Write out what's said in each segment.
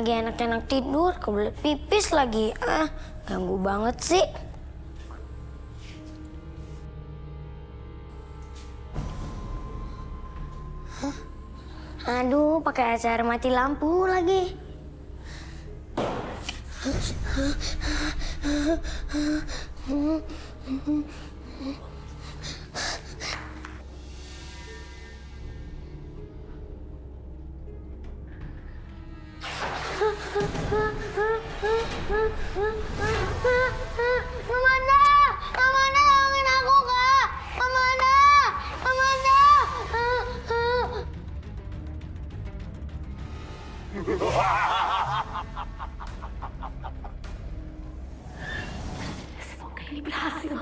lagi enak-enak tidur, kebelet pipis lagi. Ganggu banget sih. Aduh, pakai acara mati lampu lagi. Amanda! Amanda, tolongin aku, Kak! Amanda! Amanda! Semoga ini berhasil.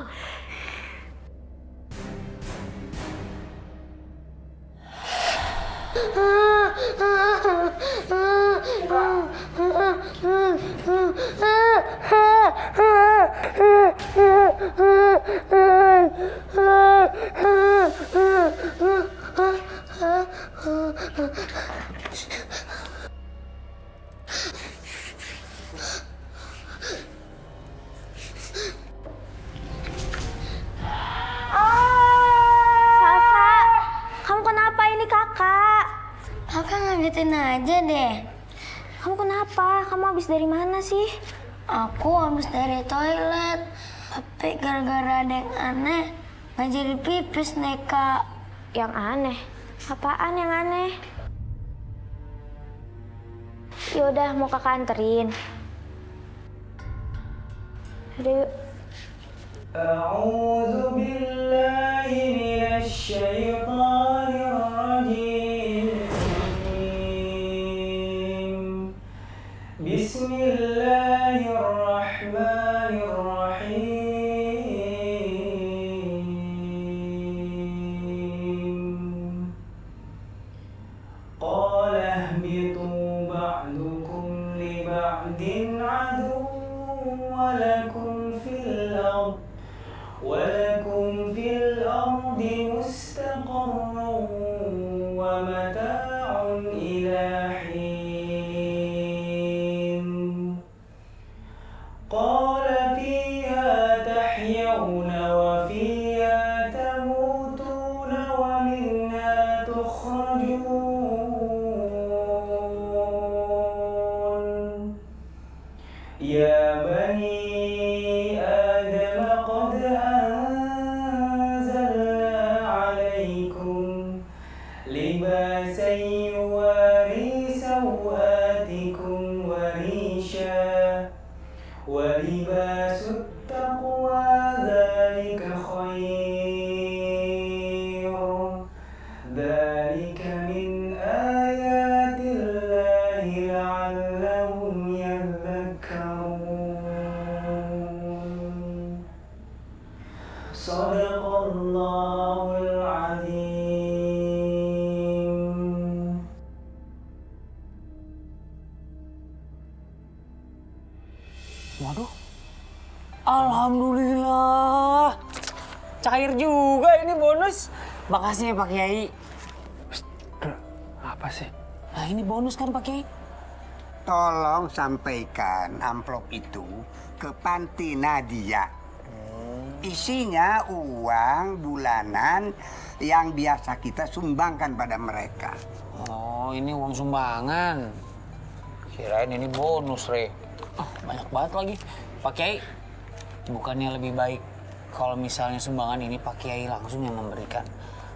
Sasa, kamu kenapa ini kakak? Kakak ngagetin aja deh. Kamu kenapa? Kamu habis dari mana sih? Aku habis dari toilet. Tapi gara-gara ada yang aneh, nggak jadi pipis nih, Kak. Yang aneh? Apaan yang aneh? Yaudah, mau kakak anterin. Udah yuk. أعوذ بالله من الشيطان الرجيم بسم الله الرحمن الرحيم قال اهبطوا بعضكم لبعض عدو ولكم في الأرض مستقر ومتاع إلى حين قال فيها تحيون وفيها تموتون ومنها تخرجون يا بني لباسا يواري سوآتكم وريشا ولباس التقوى ذلك خير ذلك من آيات الله لعلهم يذكرون صدق الله العظيم. Waduh, alhamdulillah, cair juga ini bonus. Makasih ya Pak Kiai. Apa sih? Nah ini bonus kan Pak Kiai? Tolong sampaikan amplop itu ke Panti Nadia. Isinya uang bulanan yang biasa kita sumbangkan pada mereka. Oh ini uang sumbangan. Kirain ini bonus, Re. Oh, banyak banget lagi. Pak Kiai, bukannya lebih baik kalau misalnya sumbangan ini Pak Kiai langsung yang memberikan?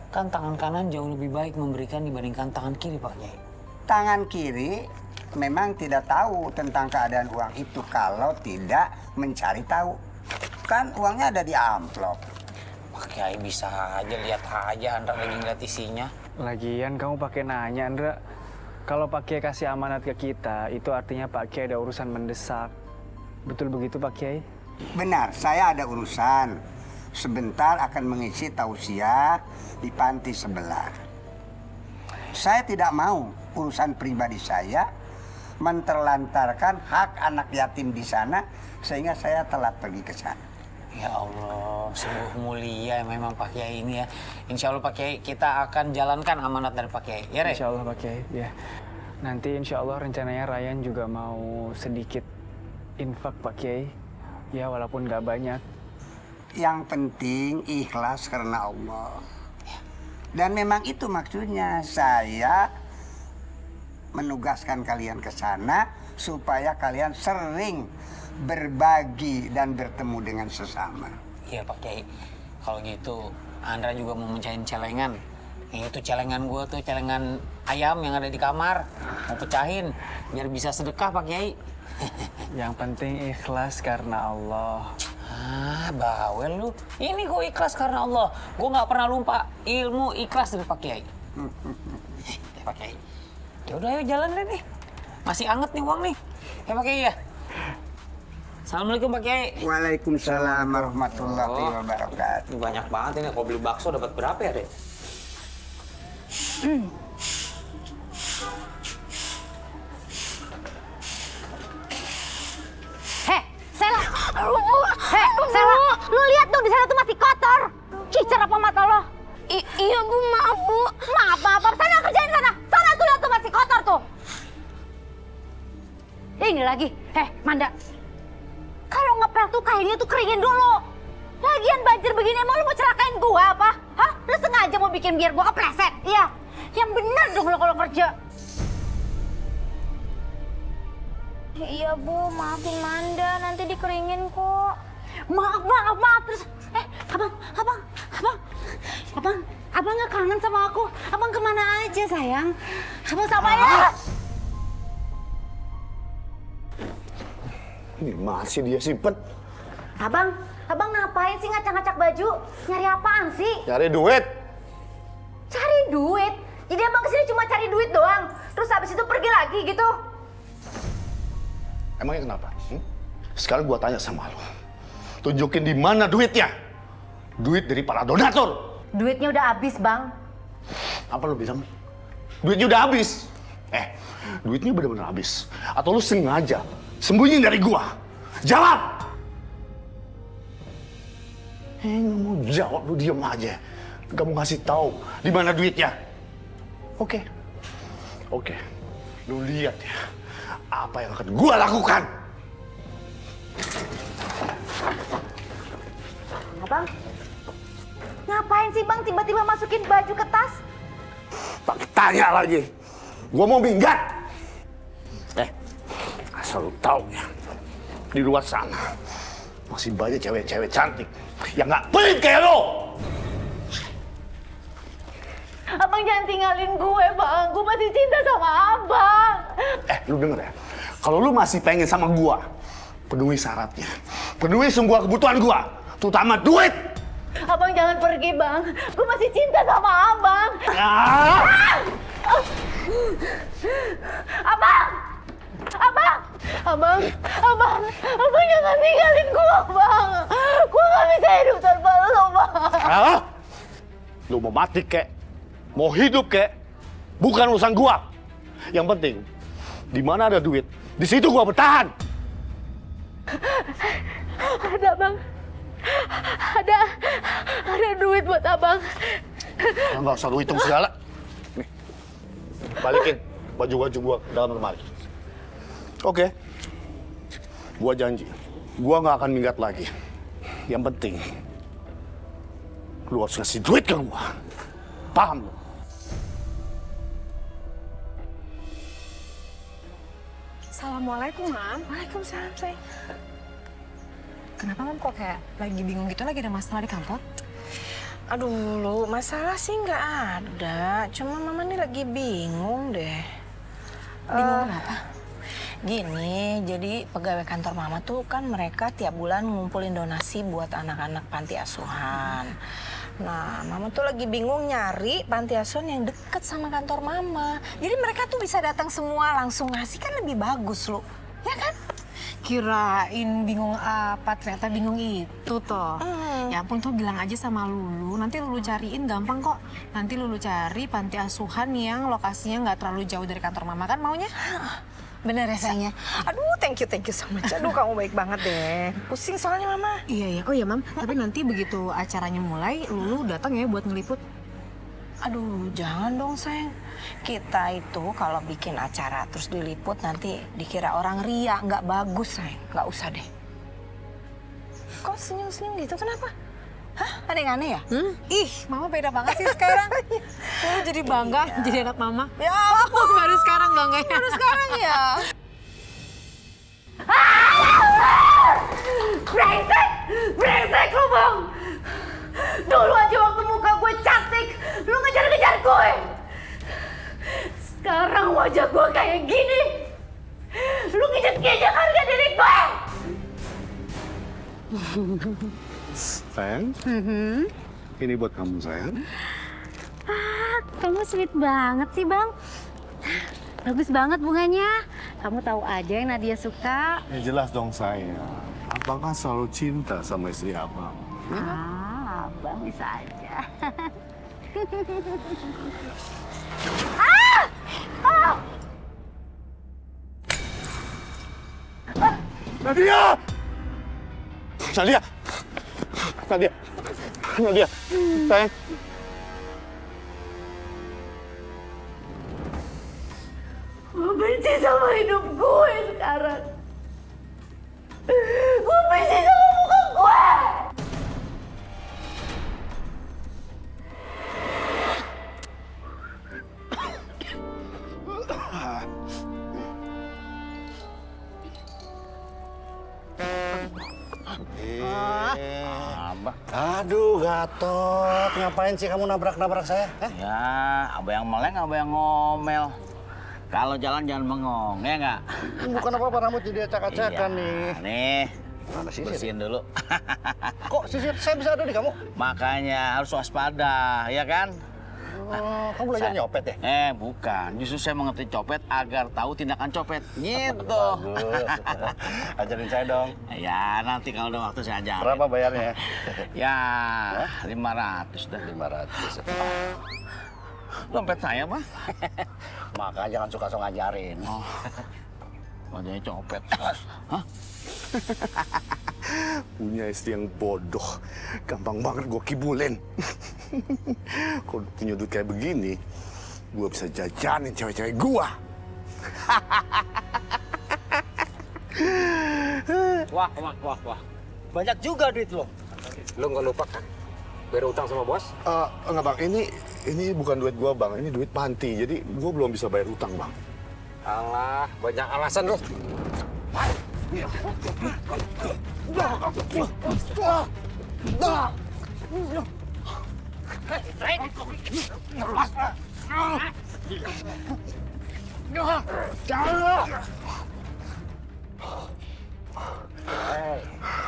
Kan tangan kanan jauh lebih baik memberikan dibandingkan tangan kiri, Pak Kiai. Tangan kiri memang tidak tahu tentang keadaan uang itu kalau tidak mencari tahu. Kan uangnya ada di amplop. Pak Kiai bisa aja, lihat aja Andra lagi ngeliat isinya. Lagian kamu pakai nanya, Andra. Kalau Pak Kiai kasih amanat ke kita, itu artinya Pak Kiai ada urusan mendesak. Betul begitu Pak Kiai? Benar, saya ada urusan. Sebentar akan mengisi tausiah di panti sebelah. Saya tidak mau urusan pribadi saya menterlantarkan hak anak yatim di sana, sehingga saya telat pergi ke sana. Ya Allah, sungguh mulia memang Pak Kiai ini ya. Insya Allah Pak Kiai, kita akan jalankan amanat dari Pak Kiai. Ya, Re? Insya Allah Pak Kiai, ya. Nanti insya Allah rencananya Ryan juga mau sedikit infak Pak Kiai. Ya walaupun nggak banyak. Yang penting ikhlas karena Allah. Dan memang itu maksudnya saya menugaskan kalian ke sana supaya kalian sering berbagi dan bertemu dengan sesama. Iya Pak Kiai, kalau gitu Andra juga mau mencahin celengan. Itu celengan gue tuh, celengan ayam yang ada di kamar. Mau pecahin, biar bisa sedekah Pak Kiai. Yang penting ikhlas karena Allah. Ah, bawel lu. Ini gue ikhlas karena Allah. Gue nggak pernah lupa ilmu ikhlas dari Pak Kiai. Pak Kiai. Ya udah ayo jalan deh nih. Masih anget nih uang nih. Ya Pak Kiai ya. Assalamualaikum Pak Kiai. Waalaikumsalam warahmatullahi wabarakatuh. Ini banyak banget ini. Kalau beli bakso dapat berapa ya, Dek? Sela, Sela, lu lihat dong di sana tuh masih kotor. Cicer apa mata lo? Iya Bu, maaf Bu. Maaf, sana kerjain sana. Sana tuh lihat tuh masih kotor tuh. Ini lagi, Manda. Kalau ngepel tuh kainnya tuh keringin dulu. Lagian banjir begini emang lu mau celakain gua apa? Hah? Lu sengaja mau bikin biar gua kepleset? Iya. Yang bener dong lo kalau kerja. Iya Bu, maafin Manda, nanti dikeringin kok. Maaf. Terus, abang nggak kangen sama aku? Abang kemana aja sayang? Abang sama ya? Ini masih dia simpen. Abang ngapain sih ngacak-ngacak baju? Nyari apaan sih? Cari duit. Cari duit? Jadi abang kesini cuma cari duit doang? Terus habis itu pergi lagi gitu? Emangnya kenapa? Sekarang gua tanya sama lo. Tunjukin di mana duitnya. Duit dari para donatur. Duitnya udah habis, Bang. Apa lo bilang? Duitnya udah habis. Duitnya benar-benar habis. Atau lo sengaja sembunyi dari gua? Jawab! Nggak mau jawab, lu diem aja. Gak mau ngasih tahu di mana duitnya. Oke. Lu lihat ya, apa yang akan gua lakukan. Abang, ngapain sih Bang tiba-tiba masukin baju ke tas? Tak tanya lagi. Gua mau minggat. Asal lu tahu ya, di luar sana masih banyak cewek-cewek cantik yang nggak pelit kayak lo. Abang jangan tinggalin gue, Bang. Gue masih cinta sama Abang. Lu denger ya? Kalau lu masih pengen sama gua, penuhi syaratnya. Penuhi semua kebutuhan gua, terutama duit. Abang jangan pergi, Bang. Gue masih cinta sama Abang. Abang jangan tinggalin gua, Bang. Gua gak bisa hidup tanpa lo, Bang. Lu mau mati kek, mau hidup kek, bukan urusan gua. Yang penting, di mana ada duit, di situ gua bertahan. Ada, Bang. Ada duit buat Abang. Nggak usah lu hitung segala. Nih, balikin baju-baju gua dalam lemari. Oke. Gua janji, gua nggak akan minggat lagi. Yang penting, lu harus ngasih duit ke gua. Paham lu? Assalamualaikum, Mam. Waalaikumsalam, sayang. Kenapa, Mam, kok kayak lagi bingung gitu? Lagi ada masalah di kantor? Aduh, Lu, masalah sih nggak ada. Cuma Mama nih lagi bingung deh. Bingung kenapa? Gini, jadi pegawai kantor Mama tuh kan mereka tiap bulan ngumpulin donasi buat anak-anak panti asuhan. Nah, Mama tuh lagi bingung nyari panti asuhan yang deket sama kantor Mama. Jadi mereka tuh bisa datang semua langsung ngasih, kan lebih bagus, Lu. Ya kan? Kirain bingung apa, ternyata bingung itu toh. Ya ampun, tuh bilang aja sama Lulu, nanti Lulu cariin gampang kok. Nanti Lulu cari panti asuhan yang lokasinya nggak terlalu jauh dari kantor Mama, kan maunya? Bener ya sayangnya? Aduh, thank you so much. Aduh, kamu baik banget deh. Pusing soalnya Mama. Iya, oh ya Mam, tapi nanti begitu acaranya mulai, Lulu datang ya buat ngeliput. Aduh, jangan dong, sayang. Kita itu kalau bikin acara terus diliput nanti dikira orang ria, nggak bagus, sayang. Nggak usah deh. Kok senyum-senyum gitu, kenapa? Hah? Ada yang aneh ya? Ih, mama beda banget sih sekarang. Oh, jadi bangga jadi anak mama. Ya ampun, Baru sekarang bangganya. baru sekarang ya. Brengsek! Brengsek lu, Bang! Dulu aja waktu muka gue cantik, lu ngejar-ngejar gue. Sekarang wajah gue kayak gini. Lu ngejek-ngejek harga diri gue. Sayang, ini buat kamu, sayang. Kamu sweet banget sih, Bang. Bagus banget bunganya. Kamu tahu aja yang Nadia suka. Ya jelas dong, sayang. Abang kan selalu cinta sama istri abang. Abang bisa aja. Nadia! Nadia! Nadia! Nadia! Sayang. Gue benci sama hidup gue sekarang. Gue benci sama muka gue. Abah. Aduh, Gatot. Ngapain sih kamu nabrak-nabrak saya? Ya, abah yang meleng, abah yang ngomel. Kalau jalan jangan bengong, ya nggak? Bukan apa-apa, rambut jadi acak-acakan nih. Nih, Mana sisir? bersihin dulu. Kok sisir saya bisa ada di kamu? Makanya harus waspada, ya kan? Oh, kamu belajar nyopet ya? Bukan. Justru saya mengerti copet agar tahu tindakan copet. Gitu. Bagus. Ajarin saya dong. Ya, nanti kalau ada waktu saya ajarin. Berapa bayarnya? Ya, 500 dah. 500. Dompet saya, Pak. Maka jangan suka sok ngajarin. Oh. Wajahnya copet. Hah? Punya istri yang bodoh. Gampang banget gue kibulin. Kalau punya duit kayak begini, gue bisa jajanin cewek-cewek gue. Wah. Banyak juga duit lo. Lo nggak lupa kan? Bayar utang sama bos? Enggak bang, ini bukan duit gue bang, ini duit panti. Jadi gue belum bisa bayar utang bang. Alah, banyak alasan lo.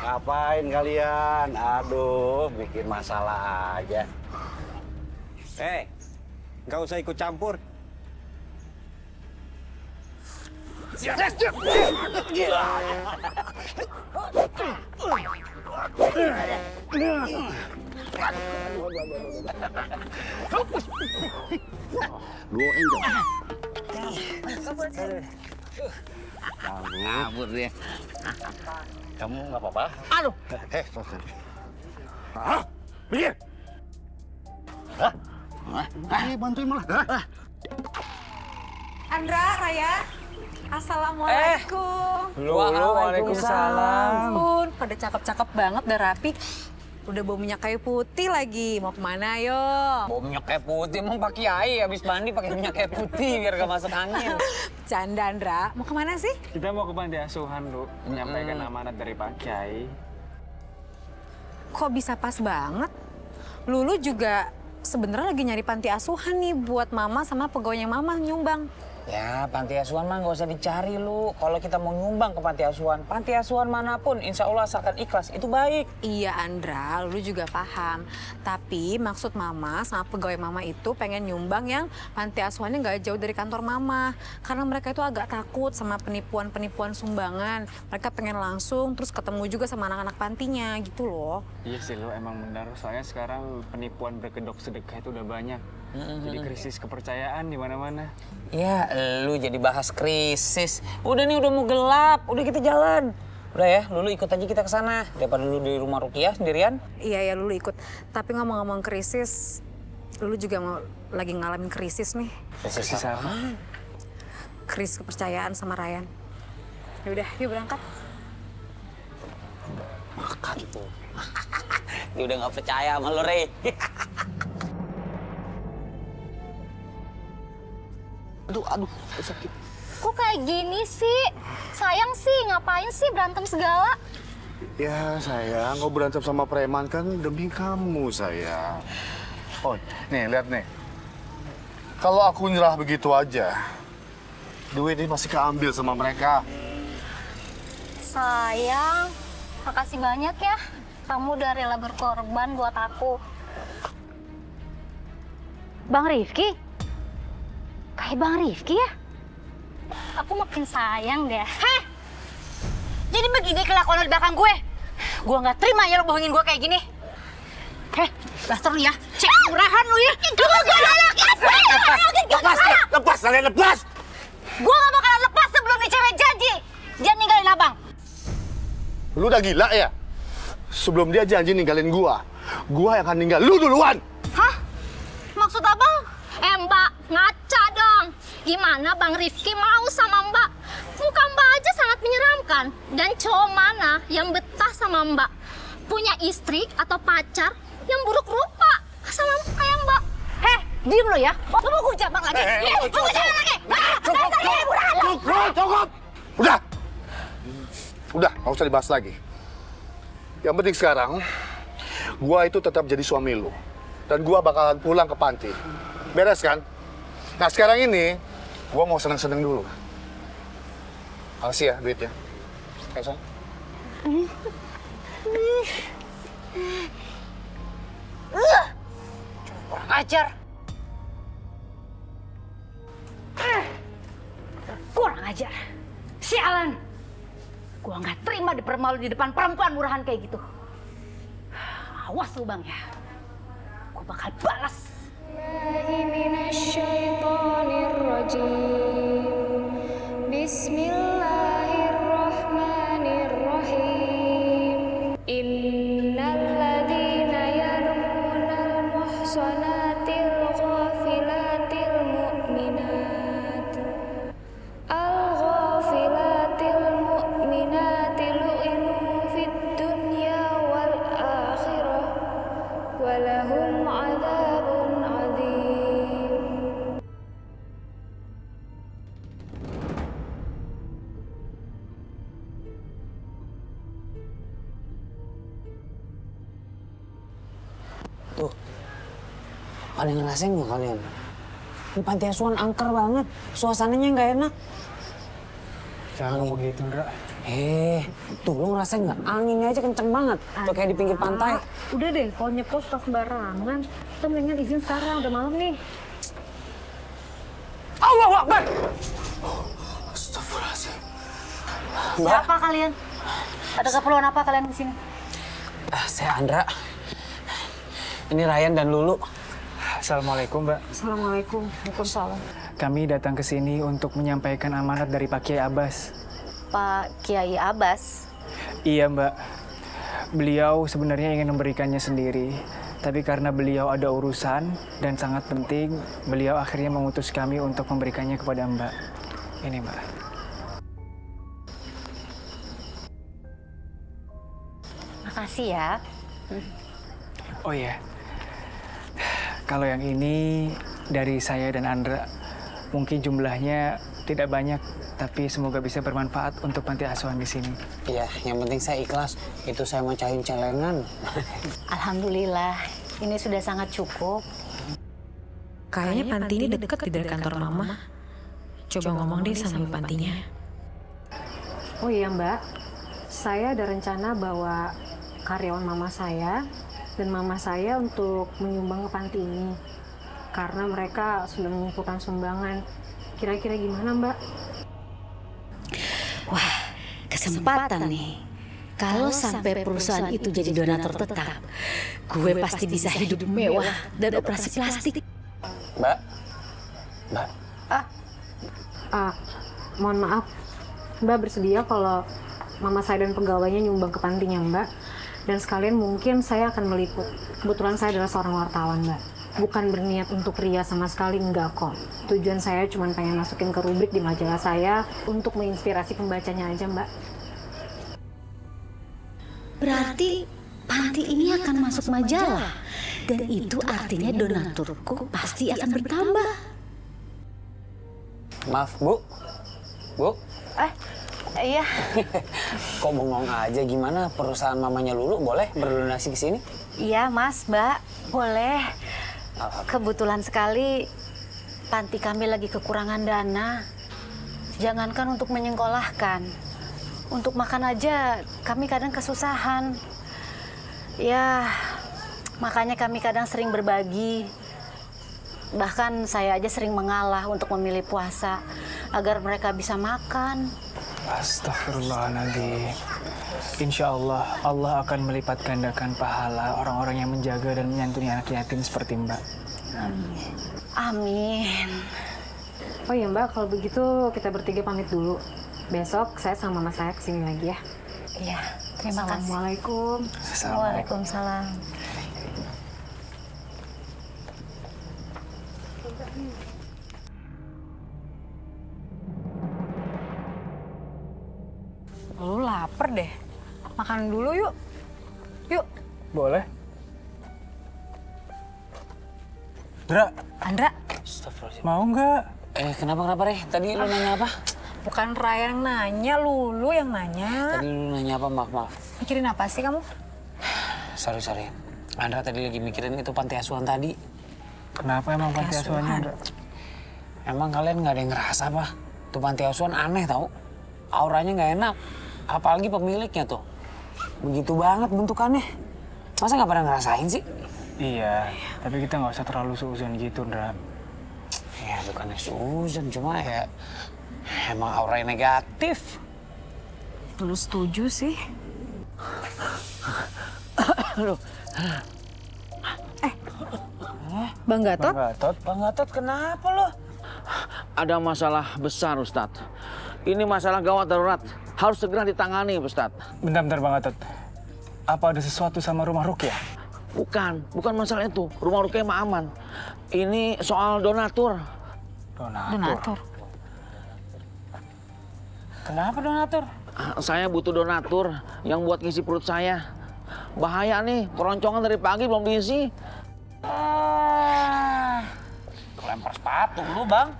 Ngapain kalian? Aduh, bikin masalah aja. Nggak usah ikut campur. Dua enggak. Kabur dia. Kamu nggak apa-apa? Aduh. Hah? Minggir! Hah? Bantuin malah. Hah? Andra, Raya. Assalamualaikum. Waalaikumsalam. Ampun, pada cakep-cakep banget, udah rapi. Udah bawa minyak kayu putih lagi. Mau kemana, yo? Bawa minyak kayak putih, emang Pak Kiai habis mandi pakai minyak kayak putih biar gak masuk angin. Canda, Andra. Mau kemana sih? Kita mau ke panti asuhan, Lu. Menyampaikan amanat dari Pak Kiai. Kok bisa pas banget? Lulu juga sebenarnya lagi nyari panti asuhan nih buat mama sama pegawainya mama nyumbang. Ya, panti asuhan mah nggak usah dicari lu. Kalau kita mau nyumbang ke panti asuhan manapun, insya Allah asalkan ikhlas, itu baik. Iya Andra, lu juga paham. Tapi maksud mama sama pegawai mama itu pengen nyumbang yang panti asuhannya nggak jauh dari kantor mama. Karena mereka itu agak takut sama penipuan-penipuan sumbangan. Mereka pengen langsung terus ketemu juga sama anak-anak pantinya gitu loh. Iya sih, Lu emang benar. Soalnya sekarang penipuan berkedok sedekah itu udah banyak. Jadi krisis kepercayaan di mana-mana. Ya, lu jadi bahas krisis. Udah nih, udah mau gelap. Udah kita jalan. Udah ya, Lulu ikut aja kita ke sana. Daripada lu di rumah Rukiah sendirian. Iya ya Lulu ikut. Tapi ngomong-ngomong krisis, Lulu juga lagi ngalamin krisis nih. Krisis apa? Krisis kepercayaan sama Ryan. Yaudah, yuk berangkat. Makan tuh. Dia udah nggak percaya sama lo, Re. Aduh, sakit. Kok kayak gini sih? Sayang sih, ngapain sih berantem segala? Ya sayang, kau berantem sama preman kan demi kamu sayang. Oh, nih lihat nih. Kalau aku nyerah begitu aja, duit ini pasti keambil sama mereka. Sayang, makasih banyak ya. Kamu udah rela berkorban buat aku. Bang Rifki? Kayak Bang Rifki ya? Aku makin sayang deh. Heh! Jadi begini kelakuan lo di belakang gue? Gue nggak terima ya lo bohongin gue kayak gini. Heh, dasar lu ya. Cek murahan lu ya. Lepas, kalian lepas! Gue nggak bakalan lepas sebelum nih cewek janji. Jangan ninggalin abang. Lu udah gila ya? Sebelum dia janji ninggalin gua yang akan ninggal lu duluan. Hah? Maksud abang? Mbak, ngaca dong. Gimana Bang Rifki mau sama Mbak? Muka Mbak aja sangat menyeramkan. Dan cowok mana yang betah sama Mbak? Punya istri atau pacar yang buruk rupa sama kayak Mbak? Heh, diem lo ya. Mau hujat bang lagi. Mau hujat lagi. Cukup! Udah, nggak usah dibahas lagi. Yang penting sekarang, gua itu tetap jadi suami lu. Dan gua bakalan pulang ke panti. Beres kan? Nah sekarang ini, gua mau seneng-seneng dulu. Makasih ya duitnya. Kayak sana. Kurang ajar. Kurang ajar. Sialan. Gua nggak terima dipermalu di depan perempuan murahan kayak gitu. Awas lu bang ya. Gua bakal balas. Bismillahirrahmanirrahim. Innalladzina yarmunal muhsanatil ghafilatil mu'minat. Al-ghafilatil mu'minati lu'inu fid dunya wal akhirah. Walahum 'adzabun 'adzim. Tuh, ada yang ngerasain nggak kalian? Di panti asuhan angker banget, suasananya nggak enak. Jangan begitu, Ndra. Tuh lo ngerasain nggak? Anginnya aja kenceng banget, tuh kayak di pinggir pantai. Udah deh, kalau nyepos tas sembarangan. Kita mendingan izin sekarang, udah malam nih. Allahu Akbar! Astagfirullahaladzim. Siapa kalian? Ada keperluan apa kalian di sini? Saya Andra. Ini Ryan dan Lulu. Assalamualaikum, Mbak. Assalamualaikum. Waalaikumsalam. Kami datang ke sini untuk menyampaikan amanat dari Pak Kiai Abbas. Pak Kiai Abbas. Iya, Mbak. Beliau sebenarnya ingin memberikannya sendiri. Tapi karena beliau ada urusan dan sangat penting, beliau akhirnya mengutus kami untuk memberikannya kepada Mbak. Ini, Mbak. Makasih ya. Oh iya. Kalau yang ini dari saya dan Andra. Mungkin jumlahnya tidak banyak, tapi semoga bisa bermanfaat untuk panti asuhan di sini. Iya, yang penting saya ikhlas. Itu saya mecahin celengan. Alhamdulillah, ini sudah sangat cukup. Kayaknya panti ini deket dari kantor Mama. Coba ngomong deh sama ibu pantinya. Oh iya Mbak, saya ada rencana bawa karyawan mama saya dan mama saya untuk menyumbang ke panti ini. Karena mereka sudah mengumpulkan sumbangan. Kira-kira gimana Mbak? Wah, kesempatan nih. Kalau sampai perusahaan itu jadi donatur tetap, gue pasti bisa hidup mewah dan operasi plastik. Mbak? Mohon maaf, Mbak bersedia kalau mama saya dan pegawainya nyumbang ke pantinya Mbak. Dan sekalian mungkin saya akan meliput. Kebetulan saya adalah seorang wartawan Mbak. bukan berniat untuk ria sama sekali, enggak kok. Tujuan saya cuma pengen masukin ke rubrik di majalah saya untuk menginspirasi pembacanya aja, Mbak. Berarti panti ini akan masuk majalah. Dan itu artinya donaturku pasti akan bertambah. Maaf, Bu. Bu. Iya. Kok bengong aja, gimana perusahaan mamanya Lulu boleh berdonasi ke sini? Iya, Mas, Mbak. Boleh. Kebetulan sekali panti kami lagi kekurangan dana. Jangankan untuk menyekolahkan. Untuk makan aja kami kadang kesusahan. Ya, makanya kami kadang sering berbagi. Bahkan saya aja sering mengalah untuk memilih puasa agar mereka bisa makan. Astagfirullahaladzim. Insya Allah, Allah akan melipat gandakan pahala orang-orang yang menjaga dan menyantuni anak yatim seperti Mbak. Amin. Amin. Oh iya Mbak, kalau begitu kita bertiga pamit dulu. Besok saya sama mama saya kesini lagi ya. Iya, terima kasih. Assalamualaikum. Waalaikumsalam. Lu lapar deh. Makan dulu yuk. Yuk. Boleh? Andra. Astagfirullahaladzim. Mau nggak? Kenapa, Reh? Tadi lu nanya apa? Bukan Raya yang nanya, Lulu yang nanya. Tadi lu nanya apa? Maaf. Mikirin apa sih kamu? Sorry. Andra tadi lagi mikirin itu panti asuhan tadi. Kenapa emang panti asuhannya, Andra? Emang kalian nggak ada yang ngerasa apa? Tuh panti asuhan aneh tau. Auranya nggak enak. Apalagi pemiliknya tuh. Begitu banget bentukannya. Masa nggak pada ngerasain sih? Iya, tapi kita nggak usah terlalu suuzon gitu, Andra. Ya bukannya suuzon, cuma ya emang auranya negatif. Lu setuju sih? Bang Gatot? Bang Gatot kenapa lo? Ada masalah besar, Ustadz. Ini masalah gawat darurat. Harus segera ditangani, Ustadz. Bentar, Bang Gatot. Apa ada sesuatu sama rumah Rukyah? Bukan masalah itu. Rumah Rukyah mah aman. Ini soal donatur. Donatur? Kenapa donatur? Saya butuh donatur yang buat ngisi perut saya. Bahaya nih, keroncongan dari pagi belum diisi. Lempar sepatu lu, Bang.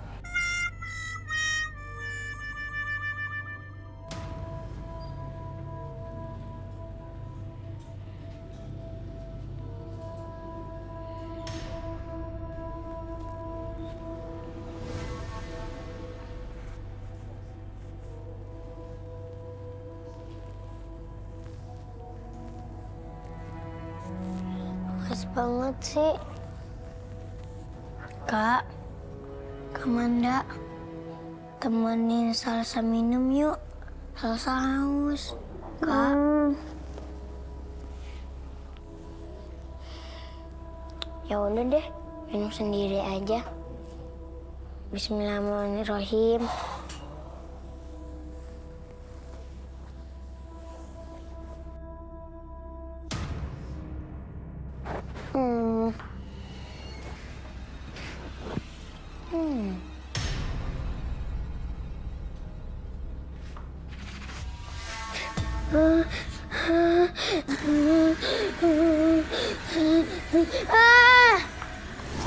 Pas banget sih. Kak Manda, temenin Salsa minum yuk. Salsa haus. Kak. Ya udah deh, minum sendiri aja. Bismillahirrahmanirrahim.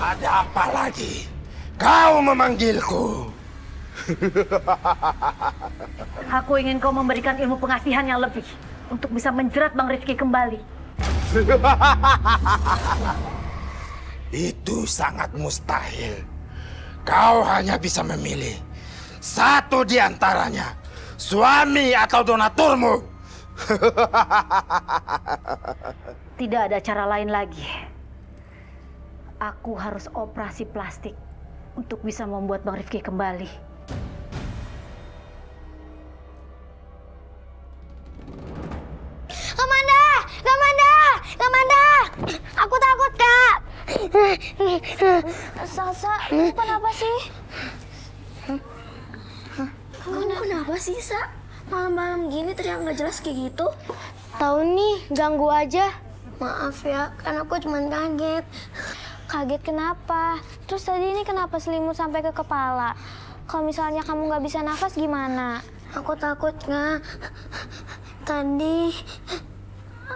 Ada apa lagi? Kau memanggilku. Aku ingin kau memberikan ilmu pengasihan yang lebih untuk bisa menjerat Bang Rifki kembali. Itu sangat mustahil. Kau hanya bisa memilih satu di antaranya, suami atau donaturmu. Tidak ada cara lain lagi. Aku harus operasi plastik untuk bisa membuat Bang Rifki kembali. Kamanda! Aku takut, Kak. Salsa, kenapa sih? Kamu kenapa sih, Sa? Malam-malam gini teriak nggak jelas kayak gitu? Tahu nih, ganggu aja. Maaf ya, kan aku cuma kaget. Kaget kenapa? Terus tadi ini kenapa selimut sampai ke kepala? Kalau misalnya kamu nggak bisa nafas gimana? Aku takut nggak. Tadi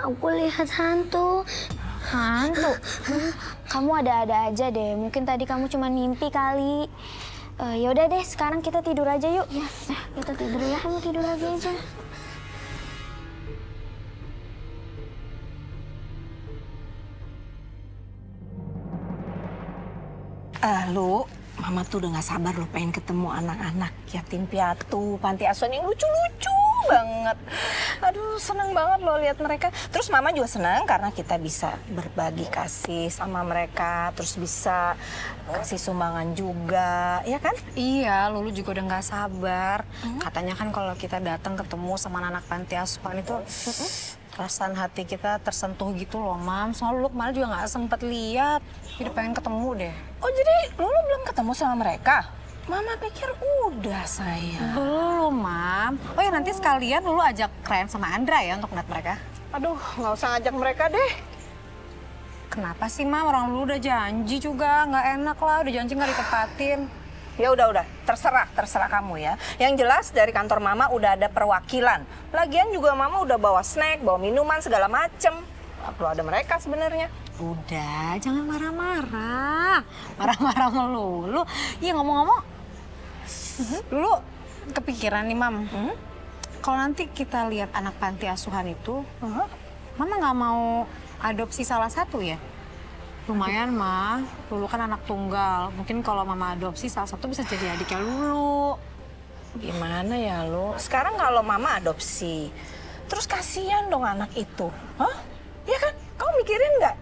aku lihat hantu. Hantu? Kamu ada-ada aja deh. Mungkin tadi kamu cuma mimpi kali. Yaudah deh, sekarang kita tidur aja yuk. Ya, kita tidur ya. Kamu tidur lagi aja. Lu, Mama tuh udah gak sabar lo pengen ketemu anak-anak yatim piatu, panti asuhan yang lucu-lucu banget. Aduh, seneng banget lo lihat mereka. Terus Mama juga senang karena kita bisa berbagi kasih sama mereka, terus bisa kasih sumbangan juga, ya kan? Iya, Lulu juga udah nggak sabar. Katanya kan kalau kita datang ketemu sama anak panti asuhan itu perasaan hati kita tersentuh gitu loh, Mam. Soalnya Lulu kemarin juga nggak sempet lihat. Jadi pengen ketemu deh. Oh, jadi Lulu belum ketemu sama mereka? Mama pikir udah, sayang. Belum, Mam. Oh ya, nanti sekalian Lulu ajak Ren sama Andra ya untuk ngeliat mereka. Aduh, nggak usah ngajak mereka deh. Kenapa sih, Mam? Orang Lulu udah janji juga. Nggak enak lah, udah janji nggak ditepatin. Ya udah, terserah kamu ya. Yang jelas dari kantor Mama udah ada perwakilan. Lagian juga Mama udah bawa snack, bawa minuman segala macem. Gak perlu ada mereka sebenarnya. Udah, jangan marah-marah. Marah-marah sama Lulu. Iya, ngomong-ngomong, Lulu kepikiran nih, Mam. Kalau nanti kita lihat anak panti asuhan itu, Mama nggak mau adopsi salah satu ya? Lumayan, Ma. Lulu kan anak tunggal. Mungkin kalau Mama adopsi salah satu bisa jadi adiknya Lulu. Gimana ya lo? Sekarang kalau Mama adopsi, terus kasihan dong anak itu. Hah? Iya kan? Kamu mikirin nggak?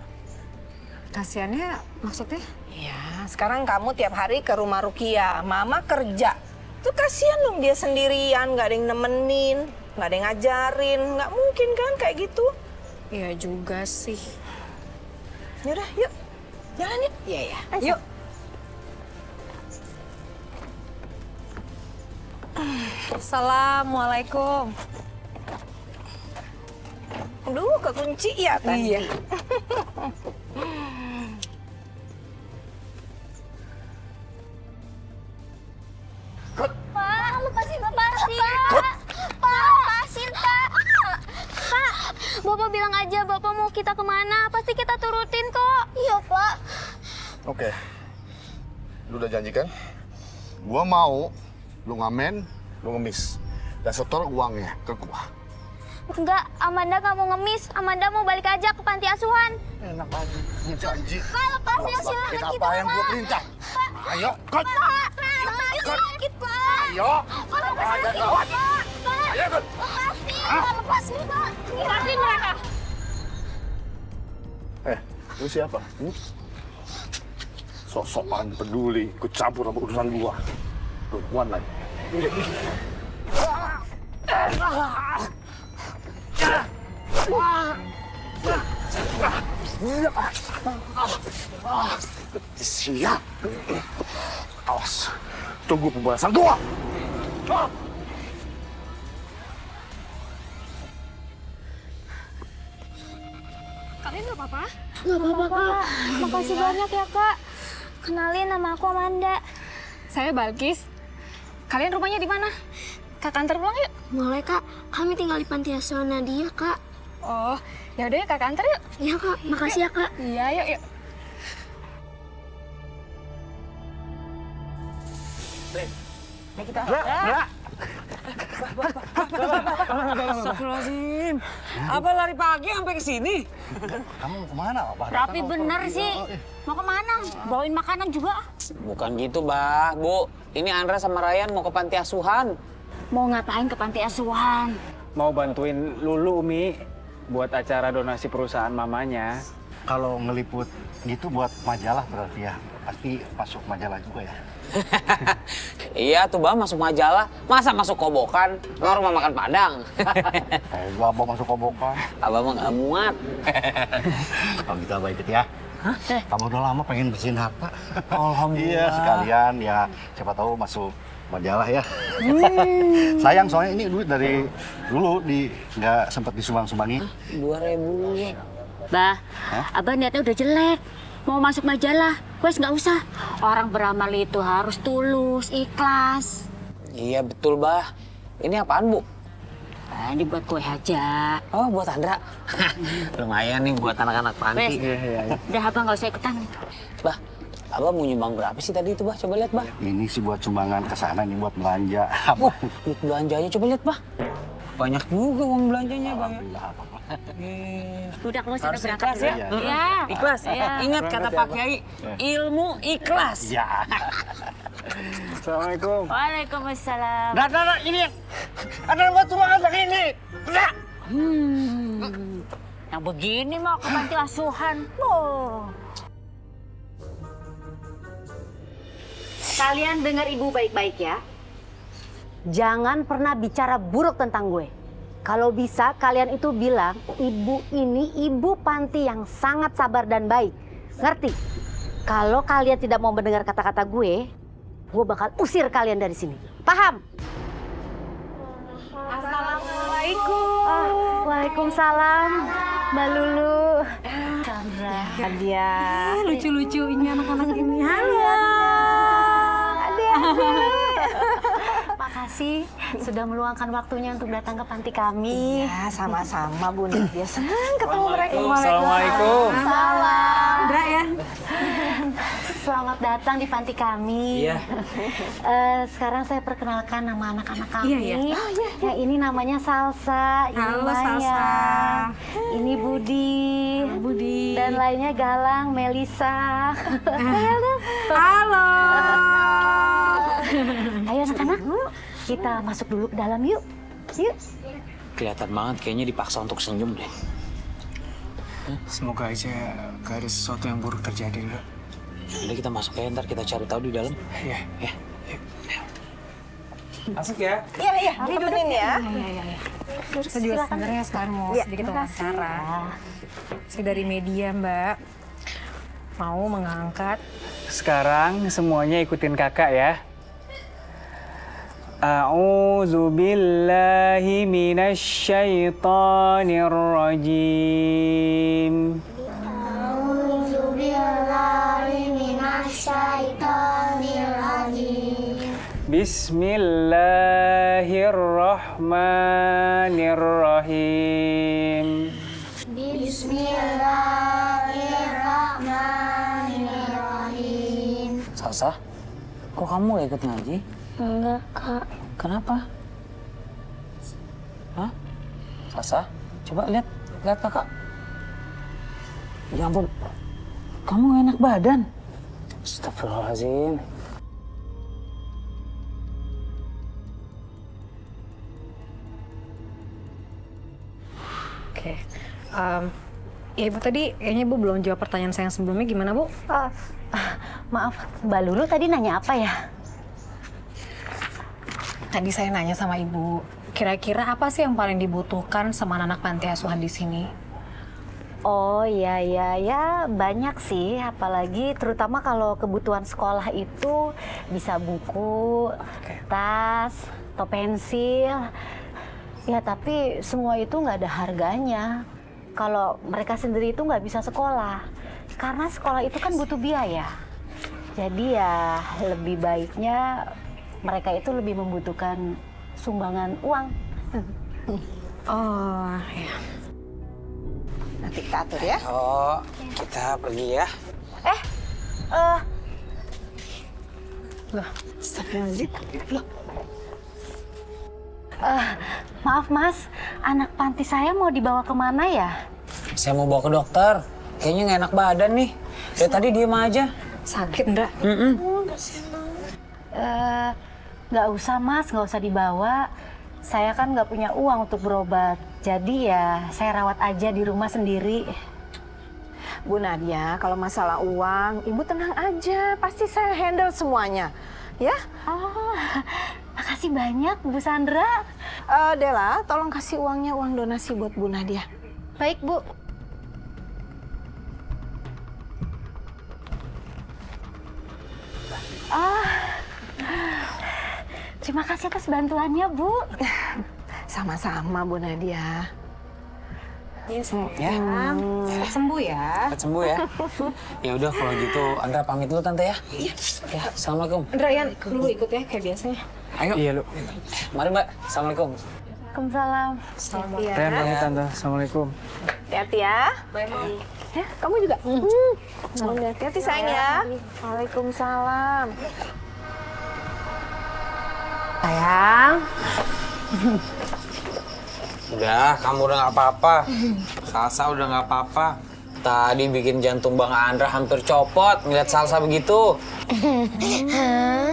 Kasiannya maksudnya? Ya, sekarang kamu tiap hari ke rumah Rukia, Mama kerja. Tuh kasihan dong dia sendirian, nggak ada yang nemenin, nggak ada yang ngajarin. Nggak mungkin kan kayak gitu? Iya juga sih. Yaudah, yuk. Jalan yuk. Iya, ya. Yuk. Assalamualaikum. Aduh, kekunci ya tadi. Iya. Pak, lepasin, Pak. Lepasin, Pak. Pak, Bapak bilang aja Bapak mau kita kemana. Pasti kita turutin kok. Iya, Pak. Oke. Lu udah janji kan? Gua mau lu ngamen, lu ngemis. Dan setor uangnya ke gua. Enggak, Amanda nggak mau ngemis. Amanda mau balik aja ke panti asuhan. Enak aja. Gua janji. Pak, lepasin silakan kita, apa yang gua perintah? Ayo, kot. Sakit, Pak. Ayo. Pak, lepasin, Pak. Ayo, kot. Lepasin, Pak. Lepasin mereka. Lu siapa? Sok-sokan peduli, ikut campur sama urusan gua. Perempuan lagi. Siap. Awas. Tunggu pembahasan gua. Kalian nggak apa-apa? Nggak apa-apa, Kak. Makasih banyak ya, Kak. Kenalin, nama aku Amanda. Saya Balkis. Kalian rumahnya di mana? Kakak antar pulang yuk. Boleh, Kak. Kami tinggal di panti asuhan Nadia, Kak. Oh, ya udah ya Kakak antar yuk. Iya, Kak. Makasih ya, Kak. Iya, yuk. Astagfirullahaladzim. Apa lari pagi sampai ke sini? Kamu mau kemana, Pak? Rapi bener sih. Mau kemana? Bawain makanan juga. Bukan gitu, Bah. Bu, ini Andra sama Ryan mau ke panti asuhan. Mau ngapain ke panti asuhan? Mau bantuin Lulu, Umi, buat acara donasi perusahaan mamanya. Kalau ngeliput gitu buat majalah berarti ya. Pasti masuk majalah juga ya. Iya tuh, Bah, masuk majalah. Masa masuk kobokan? Nggak rumah makan Padang. Gua abang masuk kobokan. Abah mah nggak muat. Kalau gitu abang ikut ya. Hah? Kamu udah lama pengen bersihin harta. Alhamdulillah. Iya, sekalian ya. Siapa tahu masuk majalah ya. Sayang soalnya ini duit dari dulu nggak sempat disumbang-sumbangi. 2.000. Bah, Abah niatnya udah jelek. mau masuk majalah. Wes nggak usah. Orang beramal itu harus tulus, ikhlas. Iya betul, Bah. Ini apaan, Bu? Ini buat kue aja. Oh, buat Andra. Lumayan nih buat anak-anak panti. Udah abang nggak usah ikutan. Bah, Abah mau nyumbang berapa sih tadi itu, Bah? Coba lihat, Bah. Ini sih buat sumbangan ke sana nih buat belanja. Duit belanjanya coba lihat, Bah. Banyak juga uang belanjanya, Bang. Udah kalau sudah Harus berangkat ikhlas ya. Ya. Ikhlas. Ya. Ingat kata Pak Kiai, ilmu ikhlas. Ya. Assalamualaikum. Waalaikumsalam. Nah, ini ada buat sumbangan begini. Nah. Yang begini mau ke panti asuhan. Oh. Kalian dengar ibu baik-baik ya. Jangan pernah bicara buruk tentang gue. Kalau bisa kalian itu bilang ibu ini ibu panti yang sangat sabar dan baik. Ngerti? Kalau kalian tidak mau mendengar kata-kata gue bakal usir kalian dari sini. Paham? Assalamualaikum. Waalaikumsalam. Mbak Lulu. Chandra. Nadia. Lucu-lucu ini anak-anak ini. Halo. Adik. Makasih sudah meluangkan waktunya untuk datang ke panti kami. Ya, sama-sama Bu Nadia. Senang ketemu mereka. Assalamualaikum. Salam. Andra ya. Selamat datang di panti kami. Iya. Sekarang saya perkenalkan nama anak-anak kami. Iya, iya. Oh, iya. Yang ini namanya Salsa, ini Halo, Maya, Salsa. ini Budi, Budi. dan lainnya Galang, Melisa. Halo. Ayo anak-anak, kita masuk dulu ke dalam yuk. Yuk. Kelihatan banget kayaknya dipaksa untuk senyum deh. Semoga aja gak ada sesuatu yang buruk terjadi, Ndra. Udah kita masuk aja, ntar kita cari tahu di dalam. Iya. Ya. Masuk ya. Iya, didudukin ya. Saya juga sebenarnya sekarang mau sedikit wawancara. Saya dari media, Mbak. Mau mengangkat. Sekarang semuanya ikutin kakak ya. A'udzu billahi minasyaitonir rajim. A'udzu billahi minasyaitonir rajim. Bismillahirrahmanirrahim. Bismillahirrahmanirrahim. Salsa, kok kamu gak ikut ngaji? Enggak, Kak. Kenapa? Hah? Salsa, coba lihat kakak. Ya ampun, kamu gak enak badan. Astagfirullahaladzim. Oke. Ya Ibu tadi kayaknya Ibu belum jawab pertanyaan saya yang sebelumnya. Gimana Bu? Maaf, Mbak Lulu tadi nanya apa ya? Tadi saya nanya sama Ibu, kira-kira apa sih yang paling dibutuhkan sama anak panti asuhan di sini? Oh ya banyak sih, apalagi terutama kalau kebutuhan sekolah itu bisa buku, tas, atau pensil. Ya tapi semua itu nggak ada harganya. Kalau mereka sendiri itu nggak bisa sekolah, karena sekolah itu kan butuh biaya. Jadi ya lebih baiknya mereka itu lebih membutuhkan sumbangan uang. Oh ya. Nanti kita atur ya. Oh, kita pergi ya. Loh, astagfirullahaladzim. Loh. Maaf Mas, anak panti saya mau dibawa kemana ya? Saya mau bawa ke dokter. Kayaknya nggak enak badan nih. Dari tadi diem aja. Sakit, Ndra? Nggak usah Mas, nggak usah dibawa. Saya kan nggak punya uang untuk berobat. Jadi ya saya rawat aja di rumah sendiri. Bu Nadia, kalau masalah uang, Ibu tenang aja. Pasti saya handle semuanya. Ya? Oh, makasih banyak Bu Sandra. Dela, tolong kasih uangnya, uang donasi buat Bu Nadia. Baik Bu. Terima kasih atas bantuannya Bu. Sama-sama Bu Nadia. Iya, Ya. Cepat sembuh ya. Cepat sembuh ya. Ya udah kalau gitu Andra pamit dulu tante ya. Iya. Ya, assalamualaikum. Andra, Yan, lu ikut ya kayak biasanya. Ayo. Iya, Lu. Mari Mbak. Assalamualaikum. Waalaikumsalam. Hati-hati Ren, ya. pamit tante. Assalamualaikum. Hati-hati ya. Bye, Mom. Ya, kamu juga. Hati-hati sayang ya. Waalaikumsalam. Sayang. Udah, kamu udah nggak apa-apa. Salsa udah nggak apa-apa. Tadi bikin jantung Bang Andra hampir copot ngeliat Salsa begitu.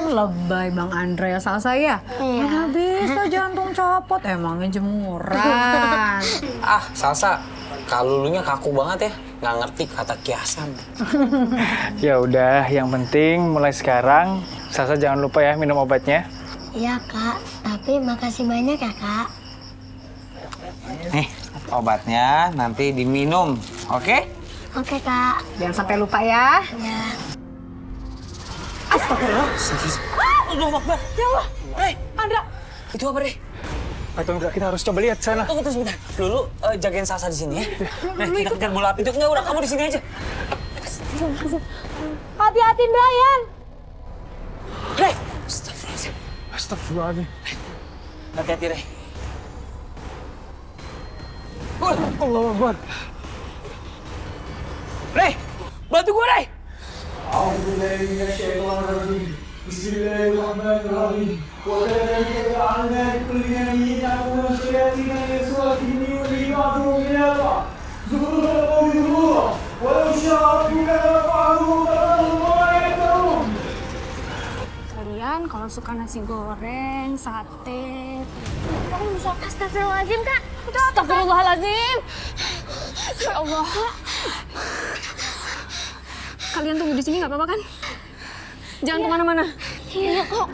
Lebay Bang Andra ya Salsa ya? Mana bisa jantung copot, emangnya jemuran. Ah, Salsa, kalulunya kaku banget ya. Nggak ngerti kata kiasan. Ya udah, yang penting mulai sekarang Salsa jangan lupa ya minum obatnya. Iya kak, tapi makasih banyak ya kak. Nih, obatnya nanti diminum, oke? Oke kak. Jangan sampai lupa ya. Ya. Astagfirullah. Allahu Akbar. Ya Allah. Rey, Andra. Itu apa, Rey? Atau enggak, kita harus coba lihat sana. Tunggu sebentar. Lulu, jagain Salsa di sini ya. Kita kejar bola api itu. Enggak, udah kamu di sini aja. Hati-hati Brian. Rey, astagfirullahaladzim. Astagfirullahaladzim. Hati-hati, Rey. Allahu Akbar. Rey, bantu gue, Rey. Bismillahirrahmanirrahim. Wa kadhalika ja'alna likulli nabiyyin aduwwan shayatina al-insi wal jinni yuhi ba'dhum ila ba'd. Zukhrufal qawli ghurura. Wa law sha'a rabbuka lafa'aluhu fadharhum wa ma yaftarun. Kalian kalau suka nasi goreng, sate. Kamu bisa astagfirullahaladzim kak. Astagfirullahaladzim. Ya Allah. Kalian tunggu di sini nggak apa-apa kan? Jangan kemana-mana. Iya kok.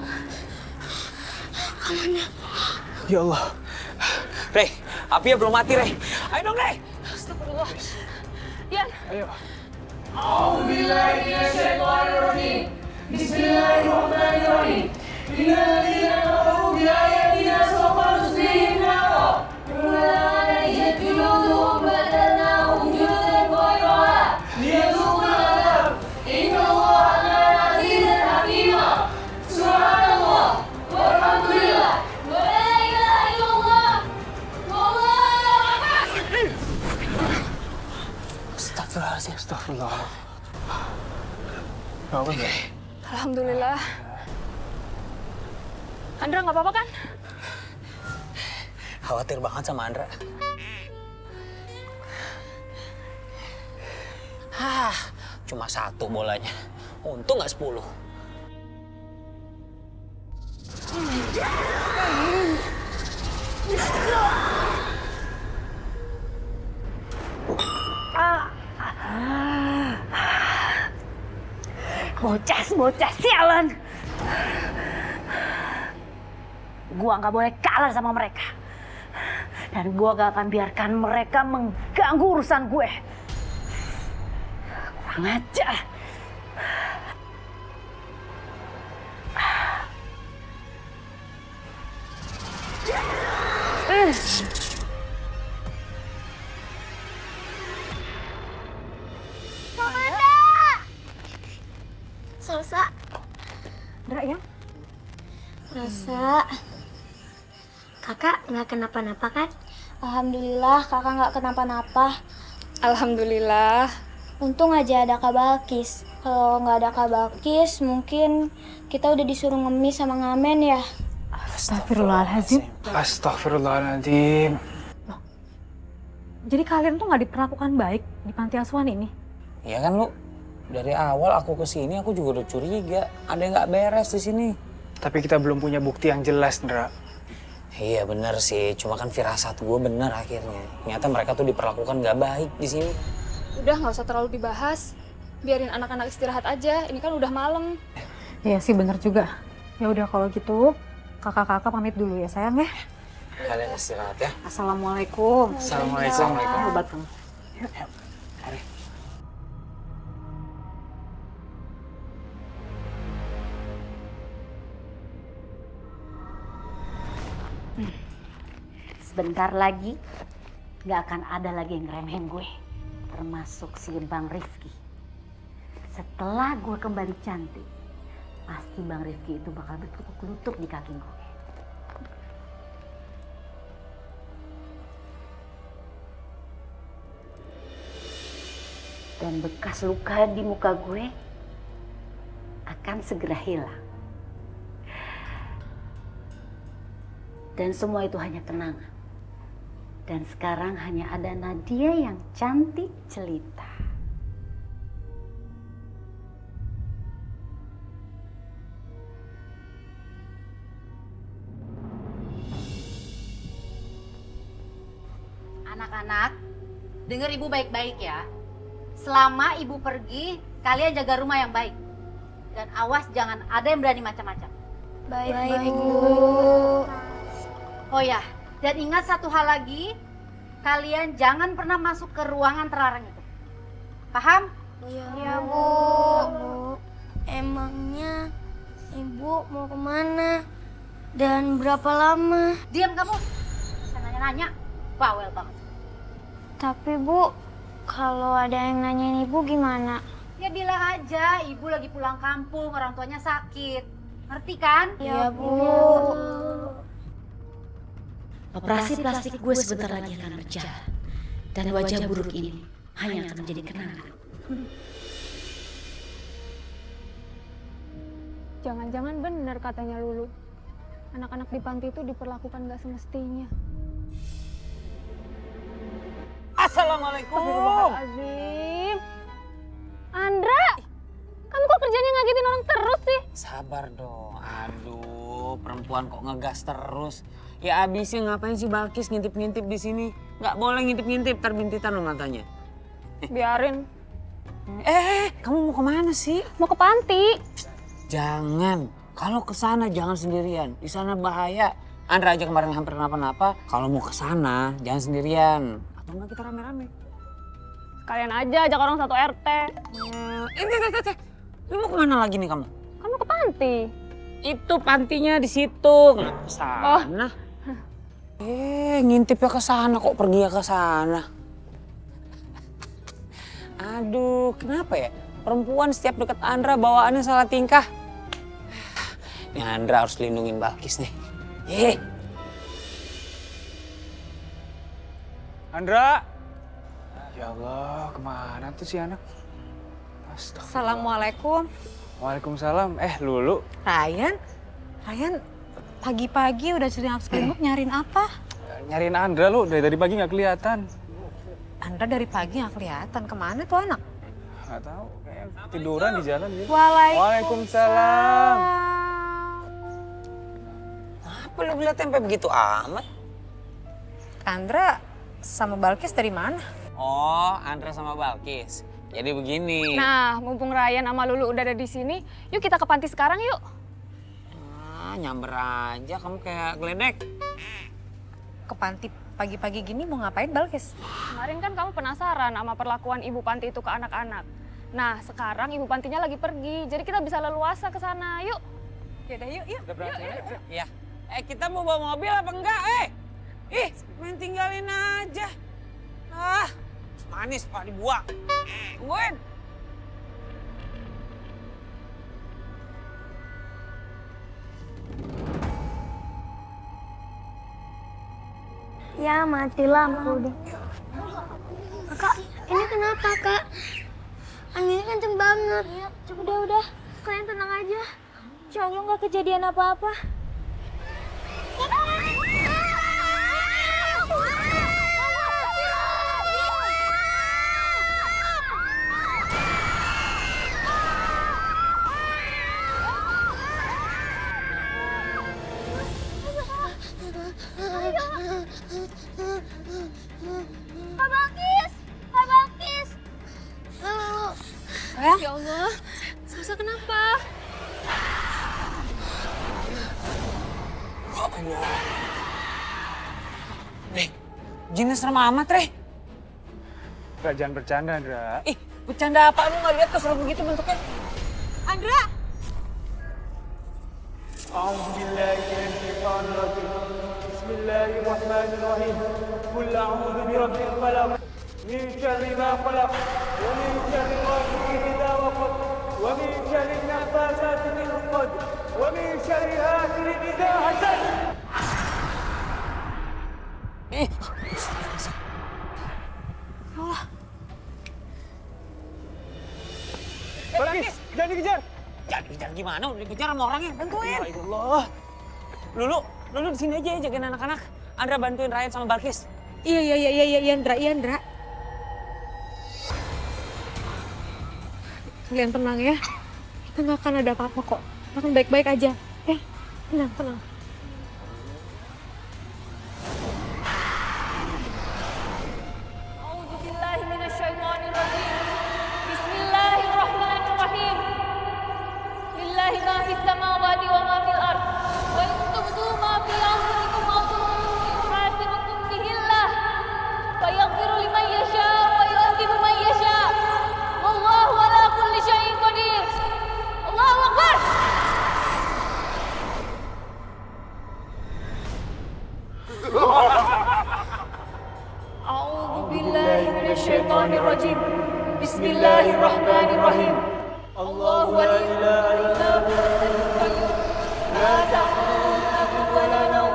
Ya Allah. Rey, apinya belum mati, Rey. Ayo dong, Rey. Astagfirullah. Yan. Ayo. A'udzubillahi minasyaitonirrajim. Bismillahirrahmanirrahim. Innal ladzina kafaru bi ayatina sawfa nuslihim nara. Kullama nadijat juluduhum badalnahum juludan ghayraha liyadhuqul 'adzab. Innallaha kana 'azizan hakima. Subhanallah walhamdulillah wa la ilaha illallah. Wallahu akbar. Astagfirullahaladzim. Astagfirullah. Apa enggak? Alhamdulillah. Andra nggak apa-apa kan? Khawatir banget sama Andra. Cuma 1 bolanya. Untung nggak 10. Bocah sialan. Gua nggak boleh kalah sama mereka. Dan gua gak akan biarkan mereka mengganggu urusan gue. Kurang ajar. Salsa. Andra ya? Salsa. Kakak nggak kenapa-napa kan? Alhamdulillah kakak nggak kenapa-napa. Alhamdulillah. Untung aja ada Kak Balkis. Kalau nggak ada Kak Balkis, mungkin kita udah disuruh ngemis sama ngamen ya. Astagfirullahaladzim. Astagfirullahaladzim. Jadi kalian tuh nggak diperlakukan baik di panti asuhan ini? Iya kan, Lu? Dari awal aku kesini aku juga udah curiga. Ada yang nggak beres di sini. Tapi kita belum punya bukti yang jelas, Ndra. Iya bener sih, cuma kan firasat gue bener akhirnya. Ternyata mereka tuh diperlakukan nggak baik di sini. Udah nggak usah terlalu dibahas. Biarin anak-anak istirahat aja. Ini kan udah malam. Iya sih bener juga. Ya udah kalau gitu kakak-kakak pamit dulu ya sayang ya. Kalian istirahat ya. Assalamualaikum. Assalamualaikum. Obat kamu. Sebentar lagi Gak akan ada lagi yang ngeremehin gue. Termasuk si Bang Rifki. Setelah gue kembali cantik, pasti Bang Rifki itu bakal bertukuk lutut di kaki gue. Dan bekas luka di muka gue akan segera hilang. Dan semua itu hanya kenangan. Dan sekarang hanya ada Nadia yang cantik jelita. Anak-anak, dengar ibu baik-baik ya. Selama ibu pergi, kalian jaga rumah yang baik. Dan awas jangan ada yang berani macam-macam. Baik, Bu. Oh ya, dan ingat satu hal lagi, kalian jangan pernah masuk ke ruangan terlarang itu. Paham? Iya, Bu. Emangnya Ibu mau kemana? Dan berapa lama? Diam kamu. Bisa nanya-nanya. Bawel banget. Tapi Bu, kalau ada yang nanyain Ibu gimana? Ya bilang aja, ibu lagi pulang kampung, orang tuanya sakit. Ngerti kan? Iya, Bu. Operasi plastik gue sebentar lagi akan berjalan. Dan wajah buruk ini hanya akan menjadi kenangan. Jangan-jangan benar katanya Lulu. Anak-anak di panti itu diperlakukan gak semestinya. Assalamualaikum. Astagfirullahaladzim. Andra, kamu kok kerjanya ngagetin orang terus sih? Sabar dong. Aduh, perempuan kok ngegas terus. Ya abisnya ngapain sih Balkis ngintip-ngintip di sini? Nggak boleh ngintip-ngintip, terbintitan lo matanya. Biarin. Kamu mau kemana sih? Mau ke panti. Jangan. Kalau ke sana jangan sendirian. Di sana bahaya. Andra aja kemarin hampir kenapa-napa. Kalau mau ke sana jangan sendirian. Atau enggak kita rame-rame. Kalian aja ajak orang satu RT. Lu mau kemana lagi nih kamu? Kamu ke panti. Itu pantinya di situ. Kenapa sana? Ngintipnya ke sana kok pergi ke sana. Aduh, kenapa ya? Perempuan setiap deket Andra bawaannya salah tingkah. Ini Andra harus lindungin Balkis nih. Andra! Ya Allah, kemana tuh si anak? Astagfirullah. Assalamualaikum. Waalaikumsalam. Lulu. Ryan, pagi-pagi udah celingak-celinguk nyariin apa? Nyariin Andra lu, dari pagi nggak kelihatan. Andra dari pagi nggak kelihatan, kemana tuh anak? Nggak tahu, kayak tiduran di jalan gitu. Waalaikumsalam. Apa lu lihat tempe begitu amat? Andra sama Balkis dari mana? Oh, Andra sama Balkis. Jadi begini. Nah, mumpung Ryan sama Lulu udah ada di sini, yuk kita ke panti sekarang yuk. Nyamber aja, kamu kayak geledek. Ke panti pagi-pagi gini mau ngapain Balkis? Kemarin kan kamu penasaran sama perlakuan ibu panti itu ke anak-anak. Nah, sekarang ibu pantinya lagi pergi, jadi kita bisa leluasa ke sana. Yuk. Yaudah, yuk. Yuk. Iya. Kita mau bawa mobil apa enggak? Main tinggalin aja. Manis Pak dibuang. Tungguin. Ya, mati lampu deh. Kak, ini kenapa, Kak? Anginnya kenceng banget. Udah. Kalian tenang aja. Insya Allah nggak kejadian apa-apa. Kak Balkis! Ya Allah, Sasa kenapa? Jinnya serem amat, Re. Jangan bercanda, Andra. Bercanda apa? Lu nggak lihat keserem begitu bentuknya? Andra! Bismillahirrahmanirrahim. قل أعوذ برب الفلق من شر ما خلق ومن شر غاسق إذا وقب ومن شر النفاثات في العقد ومن شر حاسد إذا حسد. Balkis, jangan dikejar. Jangan dikejar gimana? Udah dikejar sama orangnya. Bantuin. Ya Allah. Lulu di sini aja ya jagain anak-anak. Andra bantuin Ryan sama Balkis. Iya, Indra. Kalian tenang ya. Kita nggak akan ada apa-apa kok. Kita akan baik-baik aja. Ya, tenang. Bismillahirrahmanirrahim. Lillahi ma fis samawati wa ma fil ard. Wa in tubdu ma fi anfusikum aw tukhfuhu yuhasibukum bihillah. Fa yaghfiru liman yasha wa yu'adhibu man yasha. Wallahu ala kulli syai'in qadir. Allahu akbar. A'udzu billahi minasyaitonir rajim. Bismillahirrahmanirrahim. Allahu la ilaha illa huwal qayyum. La ta'khudhuhu sinatun wa la nawm.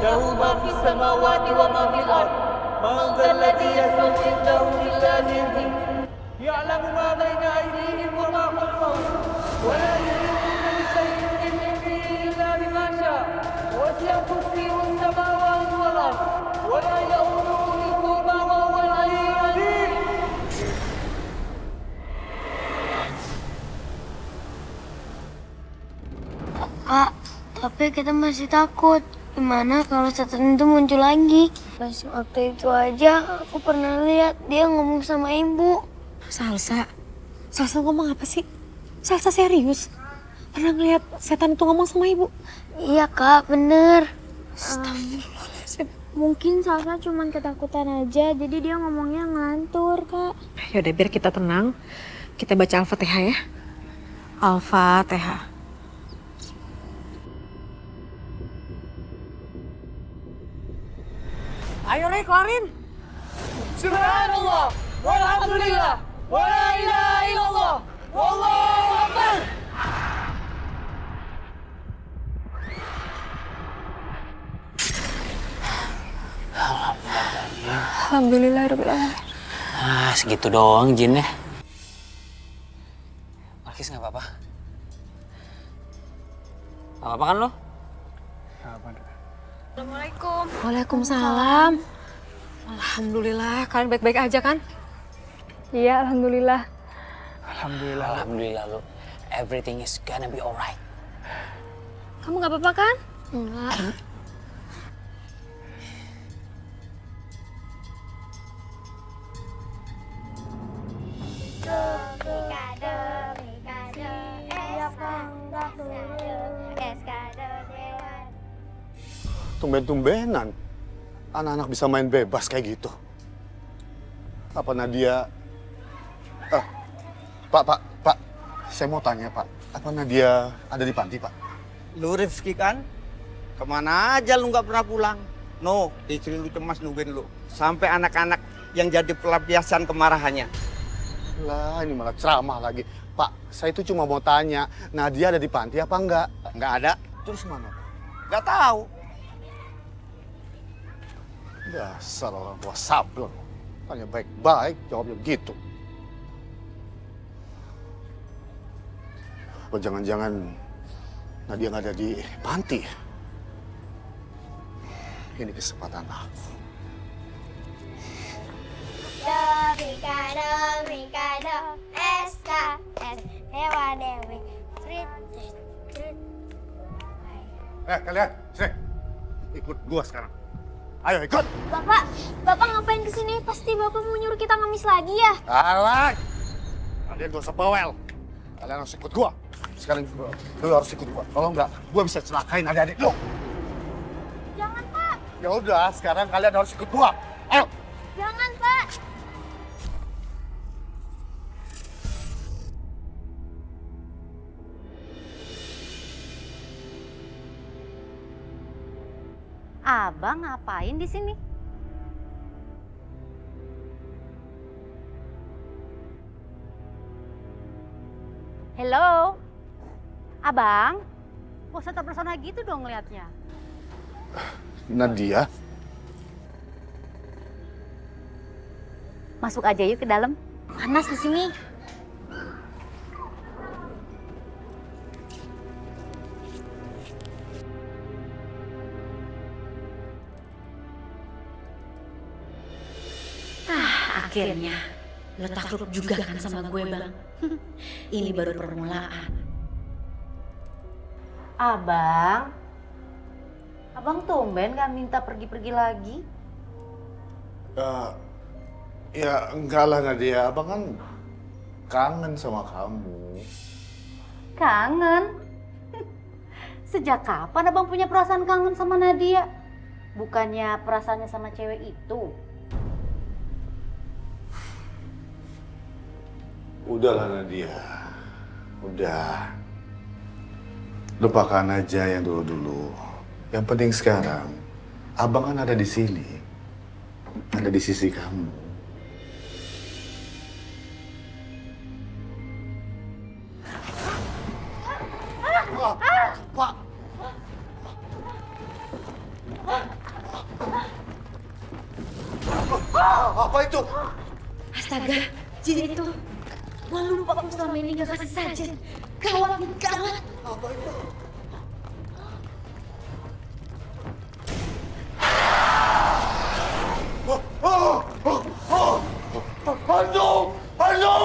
Lahu ma fis samawati wa ma fil ard. Man dhal ladzi yashfa'u 'indahu illa bi'idhnihi. Ya'lamu ma bayna aydihim wa ma khalfahum. Wa la yuhituna bi shay'in min 'ilmihi illa bima sha'a. Wasi'a kursiyuhu as-samawati wal ard. Wa la ya'uduhu hifdhuhuma wa huwal 'aliyyul 'azim. Kak, tapi kita masih takut. Gimana kalau setan itu muncul lagi? Pas waktu itu aja aku pernah lihat dia ngomong sama ibu. Salsa ngomong apa sih? Salsa serius? Pernah ngeliat setan itu ngomong sama ibu? Iya kak, bener. Astagfirullahaladzim. Mungkin Salsa cuma ketakutan aja, jadi dia ngomongnya ngantur kak. Yaudah biar kita tenang, kita baca Al-Fatihah ya. Al-Fatihah. Ayo Rey, kelarin. Subhanallah, walhamdulillah, wa la ilaha illallah, wallahu akbar. Alhamdulillahirrahmanirrahim. Ah, segitu doang jinnya. Balkis nggak apa-apa? Nggak apa-apa kan lo? Assalamualaikum. Waalaikumsalam. Alhamdulillah, kalian baik-baik aja kan? Iya, alhamdulillah. Alhamdulillah lo. Everything is gonna be alright. Kamu nggak apa-apa kan? Enggak. Tumben-tumbenan anak-anak bisa main bebas kayak gitu. Apa Nadia... Pak, saya mau tanya Pak, apa Nadia ada di panti Pak? Lu Rifki kan? Kemana aja lu nggak pernah pulang? No, istri lu cemas nungguin lu. Sampai anak-anak yang jadi pelampiasan kemarahannya. Lah, ini malah ceramah lagi. Pak, saya itu cuma mau tanya, Nadia ada di panti apa enggak? Nggak ada. Terus mana? Nggak tahu. Dasar orang tua sablon. Tanya baik-baik, jawabnya begitu. Apa jangan-jangan Nadia nggak ada di panti? Ini kesempatan aku. Domikado, SKS, Dewa Dewi, Trit. Kalian, sini. Ikut gua sekarang. Ayo ikut. Bapak ngapain kesini? Pasti Bapak mau nyuruh kita ngemis lagi ya? Alah, kalian gak usah bawel. Kalian harus ikut gua. Sekarang lu harus ikut gua. Kalau enggak, gua bisa celakain adik-adik lu. Jangan, Pak. Ya udah, sekarang kalian harus ikut gua. Ayo. Jangan, Pak. Abang ngapain di sini? Abang, gak usah terpesona gitu dong ngeliatnya. Nadia? Masuk aja yuk ke dalam. Panas di sini. Akhirnya, lo takluk juga kan sama gue, Bang. Ini baru permulaan. Abang tumben gak minta pergi-pergi lagi? Ya enggak lah Nadia, abang kan kangen sama kamu. Kangen? Sejak kapan abang punya perasaan kangen sama Nadia? Bukannya perasaannya sama cewek itu? Udahlah Nadia, udah. Lupakan aja yang dulu-dulu. Yang penting sekarang, abang kan ada di sini. Ada di sisi kamu. Pak! Apa itu? Astaga, jin itu. Gua lupa kamu selama ini gak kasih sajen. Gawat, gawat. Apa itu? Hantu! Hantu!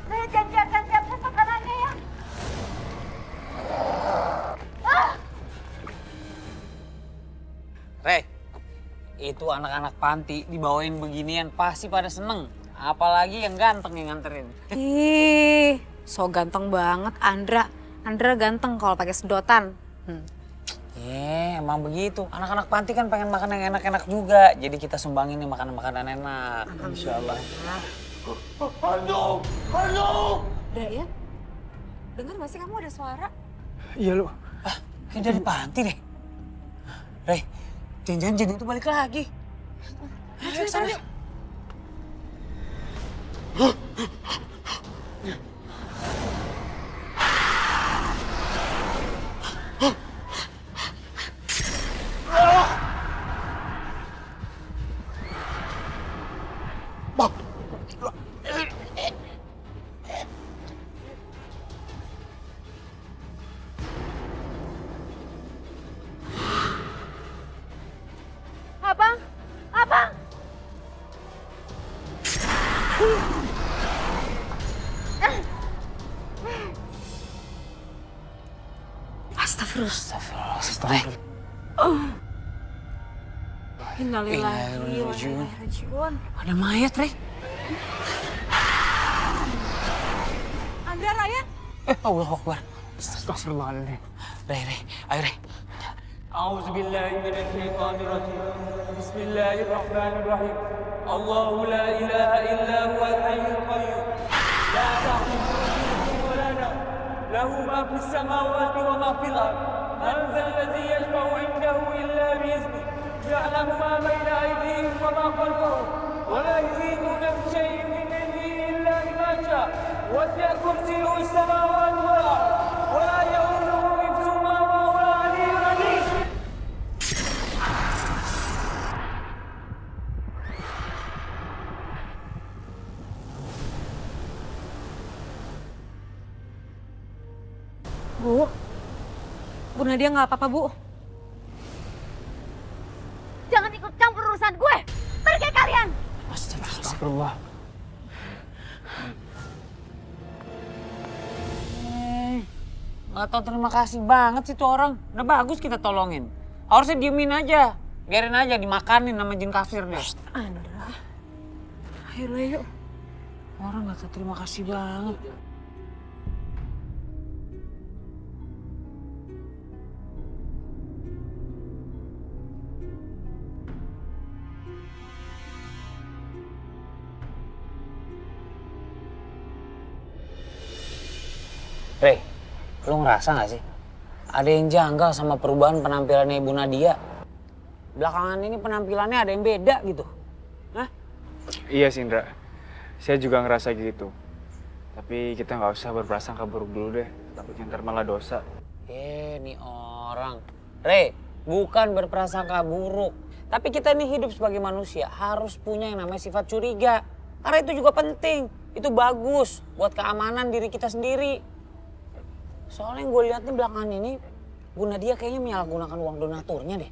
Saya janji akan siapkan makanannya ya. Rey, itu anak-anak panti dibawain beginian pasti pada seneng. Apalagi yang ganteng yang nganterin. Ih, so ganteng banget Andra. Andra ganteng kalau pakai sedotan. Emang begitu. Anak-anak panti kan pengen makan yang enak-enak juga. Jadi kita sumbangin nih makanan-makanan enak. Insya Allah. Hantu! Hantu! Udah ya? Dengar gak sih kamu ada suara? Iya lu. Kayak dari panti deh. Rey, jangan-jangan jin itu balik lagi. Ayo sana yuk. Abang, abang. Astagfirullah. Innalillahi wa inna ilaihi raji'un. Ada mayat, Rey. Andra, Raya. Allahu Akbar. Astagfirullahaladzim. Rey, ayo Rey. أعوذ بالله من الشيطان الرجيم بسم الله الرحمن الرحيم الله لا إله إلا هو الحي القيوم لا تأخذه سنة ولا نوم له ما في السماوات وما في الأرض من ذا الذي يشفع عنده إلا بإذنه يعلم ما بين أيديهم وما خلفهم ولا يحيطون بشيء من علمه إلا بما شاء وسع كرسيه السماوات والأرض ولا يؤوده حفظهما وهو العلي العظيم. Bu Nadia nggak apa-apa, Bu. Jangan ikut campur urusan gue. Pergi kalian. Astagfirullah. Nggak tahu terima kasih banget sih tuh orang. Udah bagus kita tolongin. Harusnya diemin aja. Biarin aja dimakanin sama jin kafir deh. Andra. Ayolah yuk. Orang nggak tahu terima kasih banget. Rey, lu ngerasa gak sih? Ada yang janggal sama perubahan penampilannya Ibu Nadia. belakangan ini penampilannya ada yang beda gitu. Hah? Iya sih Indra, saya juga ngerasa gitu. Tapi kita nggak usah berprasangka buruk dulu deh, takutnya ntar malah dosa. Nih orang. Re, bukan berprasangka buruk. Tapi kita nih hidup sebagai manusia harus punya yang namanya sifat curiga. Karena itu juga penting. Itu bagus buat keamanan diri kita sendiri. Soalnya yang gue lihat nih belakangan ini, Bu Nadia kayaknya menyalahgunakan uang donaturnya deh.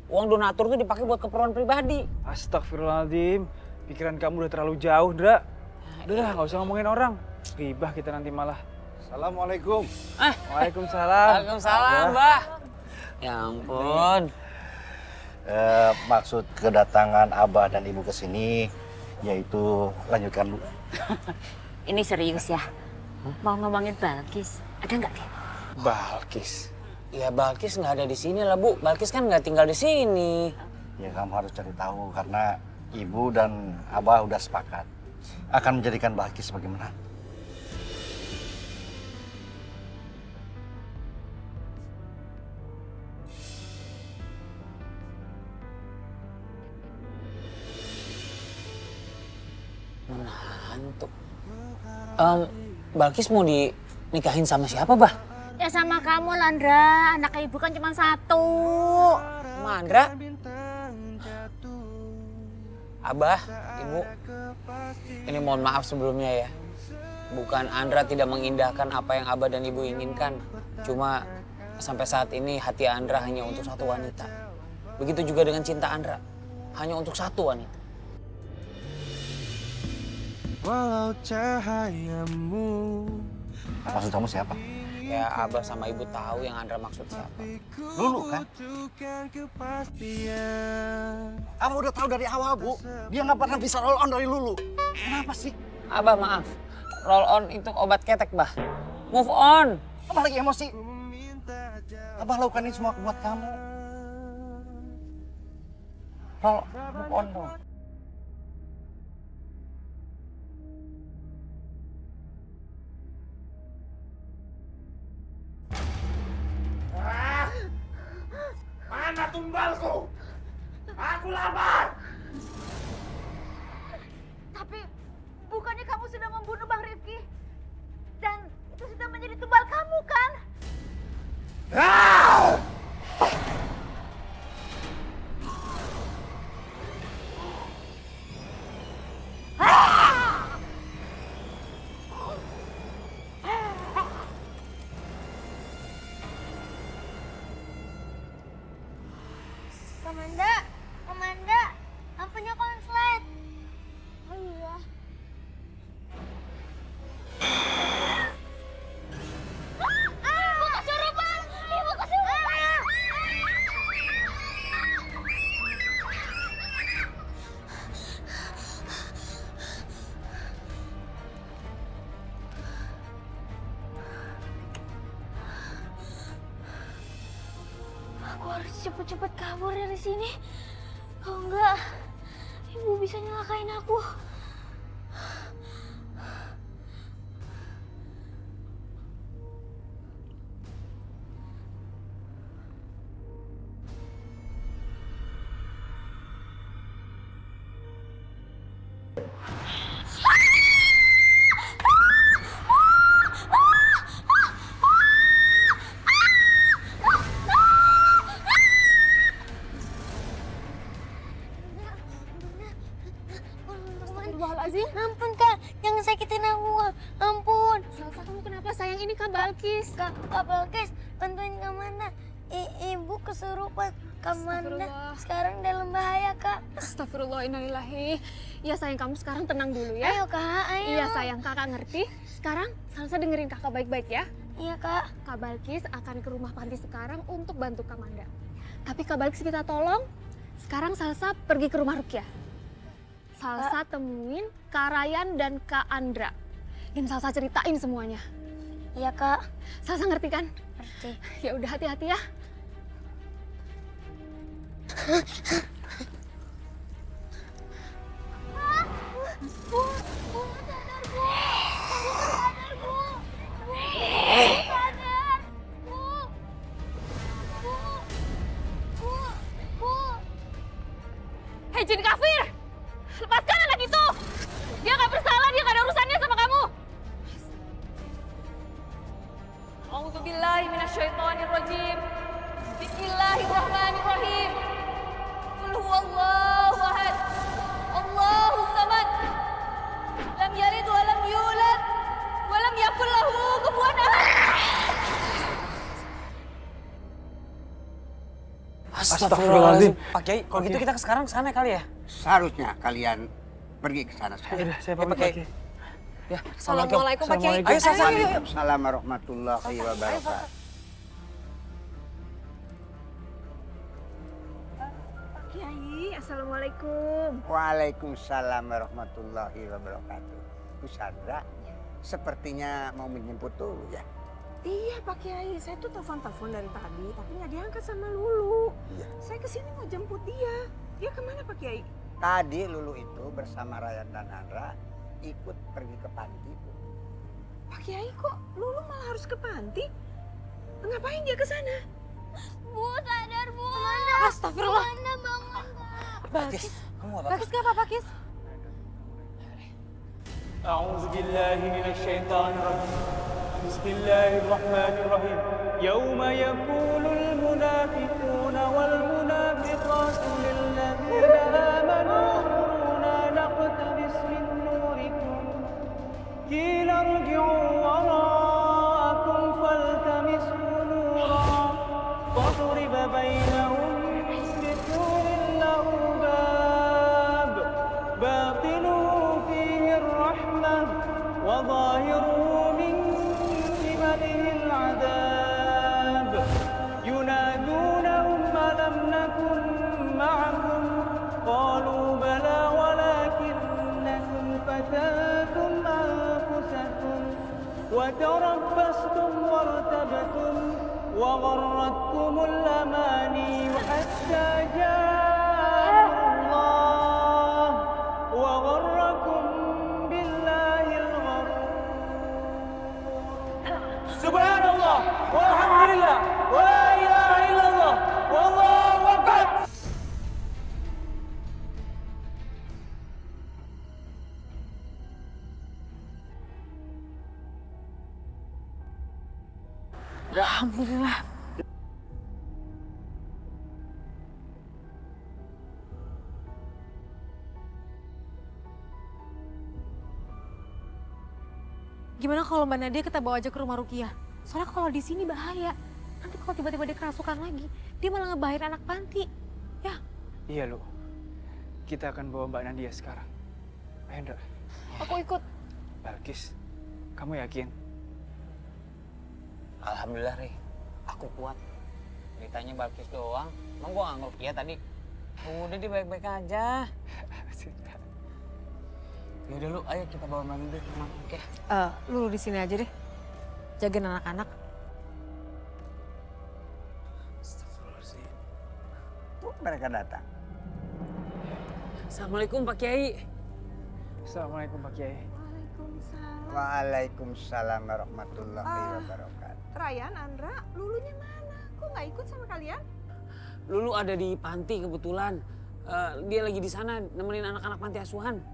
Uang donatur tuh dipakai buat keperluan pribadi. Astagfirullahaladzim, pikiran kamu udah terlalu jauh, Dra. Udah lah, nggak usah ngomongin orang. Ribah kita nanti malah. Assalamualaikum. Waalaikumsalam. Waalaikumsalam, Mbah. Ya ampun. Maksud kedatangan Abah dan Ibu ke sini yaitu lanjutkan Bu. Ini serius ya? Mau ngomongin Balkis, ada nggak dia? Balkis? Ya Balkis nggak ada di sini lah Bu. Balkis kan nggak tinggal di sini. Ya kamu harus cari tahu karena Ibu dan Abah udah sepakat akan menjadikan Balkis sebagai menantu. Menantu. Balkis mau dinikahin sama siapa, Bah? Ya sama kamu, Landra. Anak ibu kan cuma satu. Sama Andra? Abah, Ibu, ini mohon maaf sebelumnya ya. Bukan Andra tidak mengindahkan apa yang Abah dan Ibu inginkan. Cuma sampai saat ini hati Andra hanya untuk satu wanita. Begitu juga dengan cinta Andra, hanya untuk satu wanita. Walau cahayamu. Maksud kamu siapa? Ya Abah sama Ibu tahu yang Andra maksud siapa. Lulu kan? Kamu udah tahu dari awal, Bu. Dia nggak pernah bisa roll on dari Lulu. Kenapa sih? Abah maaf, roll on itu obat ketek, Bah. Move on. Abah lagi emosi. Abah lakukan ini semua buat kamu. Move on dong. Mana tumbalku? Aku lapar. Tapi bukannya kamu sudah membunuh Bang Rifki? Dan itu sudah menjadi tumbal kamu kan? Komanda, lampunya konslet. Oh iya. Ibu kesurupan! Ibu kesurupan! Aku harus cepet-cepet kabur dari sini. Kalau enggak, Ibu bisa nyelakain aku. Ampun Kak, jangan sakitin aku Kak. Ampun. Salsa, kamu kenapa sayang? Ini Kak Balkis. Kak Balkis, bantuin Kak Manda. Ibu kesurupan. Kak Manda sekarang dalam bahaya Kak. Astagfirullah, innalillahi. Ya sayang, kamu sekarang tenang dulu ya. Ayo Kak, ayo. Iya sayang, kakak ngerti. Sekarang Salsa dengerin kakak baik-baik ya. Iya Kak. Kak Balkis akan ke rumah panti sekarang untuk bantu Kak Manda. Tapi Kak Balkis minta tolong, sekarang Salsa pergi ke rumah Rukia. Salsa temuin Kak Ryan dan Kak Andra. Dan Salsa ceritain semuanya. Iya Kak. Salsa ngerti kan? Ngerti. Ya udah, hati-hati ya. Bu, sadar Bu. Sadar Bu. Sadar. Bu. Hei jin kafir! Lepaskan anak itu! Dia nggak bersalah, dia nggak ada urusannya sama kamu! A'udzubillahi minasyaitonirrajim. Bismillahirrahmanirrahim. Qul huwallahu ahad. Allahus samad. Lam yalid wa lam yulad wa lam yakul lahu kufuwan ahad. Astagfirullahaladzim. Pak Kiai, kalau gitu kita sekarang ke sana kali ya? Seharusnya kalian pergi ke sana sekarang. Saya pamit, Pak Kiai. Ya, Assalamualaikum Pak Kiai. Ayo, Waalaikumsalam warahmatullahi wabarakatuh. Pak Kiai, Assalamualaikum. Waalaikumsalam warahmatullahi wabarakatuh. Bu Sandra, sepertinya mau menjemput dulu ya? Iya Pak Kiai, saya tuh telepon dari tadi, tapi nggak diangkat sama Lulu. Iya. Saya kesini mau jemput dia. Dia kemana Pak Kiai? Tadi Lulu itu bersama Rayan dan Andra ikut pergi ke panti, Bu. Pak Kiai kok Lulu malah harus ke panti? Ngapain dia ke sana? Bu, sadar Bu. Astagfirullah. Bangun. Balkis, kamu apa? Balkis kenapa Balkis? أعوذ بالله من الشيطان الرجيم بسم الله الرحمن الرحيم يوم يقول المنافقون والمنافقات للذين آمنوا انظرونا نقتبس من نوركم قيل ارجعوا وراءكم فالتمسوا نورا فضرب بينهم بسور له باب باطنه فيه الرحمة وظاهره من قبله العذاب ينادونهم ألم نكن معكم قالوا بلى ولكنكم فتنتم أنفسكم وتربصتم وارتبتم وغرتكم الأماني حتى جاء الله وغركم بالله الغرور سبحان الله والحمد لله ولا إله إلا الله والله أكبر. Alhamdulillah. Gimana kalau Mbak Nadia kita bawa aja ke rumah Rukiah? Soalnya kalau di sini bahaya. Nanti kalau tiba-tiba dia kerasukan lagi, dia malah ngebahayain anak panti. Ya. Iya, Lu. Kita akan bawa Mbak Nadia sekarang. Ayo, Ndra. Aku ikut. Balkis, kamu yakin? Alhamdulillah, Rey. Aku kuat. Ditanya Balkis doang. Emang gua nggak ngerti ya tadi. Udah dia baik-baik aja. Yaudah lu, ayo kita bawa Mbak Nadia ke rumah, oke? Lu di sini aja deh. Jagain anak-anak. Astagfirullahaladzim. Tuh mereka datang. Assalamualaikum Pak Kiai. Assalamualaikum Pak Kiai. Waalaikumsalam warahmatullahi wabarakatuh. Rayan, Andra, Lulunya mana? Kok nggak ikut sama kalian? Lulu ada di panti kebetulan. Dia lagi di sana nemenin anak-anak panti asuhan.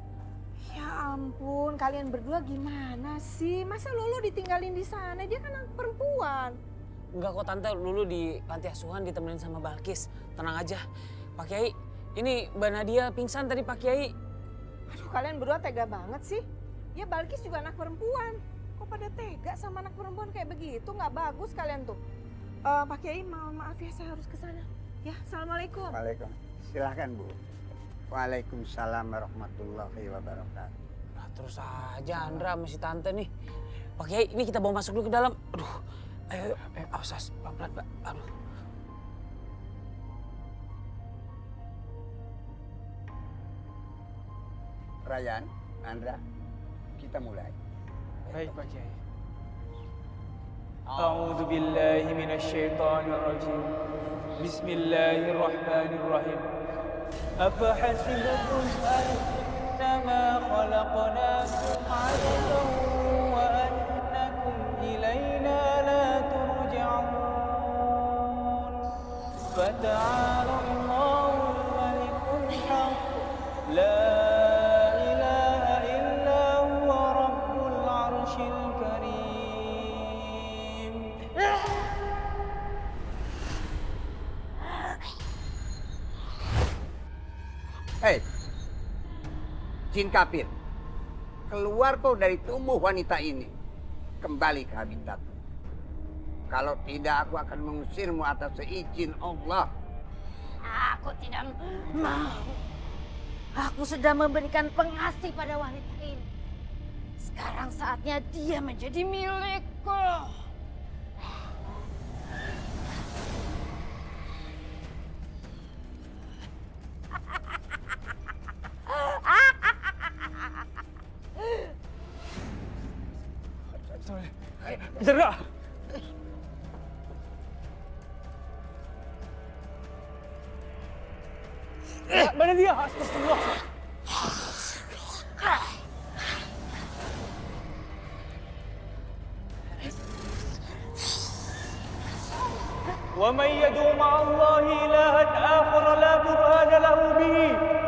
Ya ampun, kalian berdua gimana sih? Masa Lulu ditinggalin di sana? Dia kan anak perempuan. Enggak kok Tante, Lulu di panti asuhan ditemenin sama Balkis. Tenang aja. Pak Kiai, ini Mbak Nadia pingsan tadi Pak Kiai. Aduh, kalian berdua tega banget sih. Ya Balkis juga anak perempuan. Kok pada tega sama anak perempuan kayak begitu? Nggak bagus kalian tuh. Pak Kiai, mohon maaf ya, saya harus ke sana. Ya, Assalamualaikum. Waalaikumsalam. Silahkan Bu. Waalaikumsalam warahmatullahi wabarakatuh. Nah, terus aja Andra masih Tante nih. Pak Kiai, ini kita bawa masuk dulu ke dalam. Aduh, ayo, awas, pelan-pelan, Mbak. Aduh. Rayan, Andra, kita mulai. Baik Pak Kiai. أعوذ بالله من الشيطان الرجيم بسم الله الرحمن الرحيم أفحسبتم أنما خلقناكم عبثا وأنكم إلينا لا ترجعون فتعالى الله الملك الحق Hei, jin kafir, keluar kau dari tubuh wanita ini. Kembali ke habitat. Kalau tidak, aku akan mengusirmu atas seizin Allah. Aku tidak mau. Aku sudah memberikan pengasih pada wanita ini. Sekarang saatnya dia menjadi milikku. Zerga! Mana dia? Astagfirullah. ومن يدعو مع الله إلها آخر لا برهان له به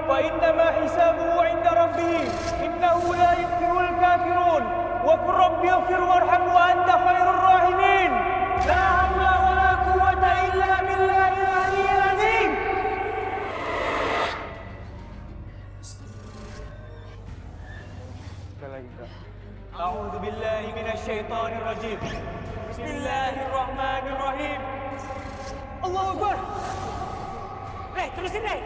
فإنما حسابه عند ربه إنه لا يغفر الكافرون وقل رب اغفر وارحم وأنت خير الراحمين لا حول ولا قوة إلا بالله العلي العظيم. أعوذ بالله من الشيطان الرجيم بسم الله الرحمن الرحيم. الله أكبر. terusin deh.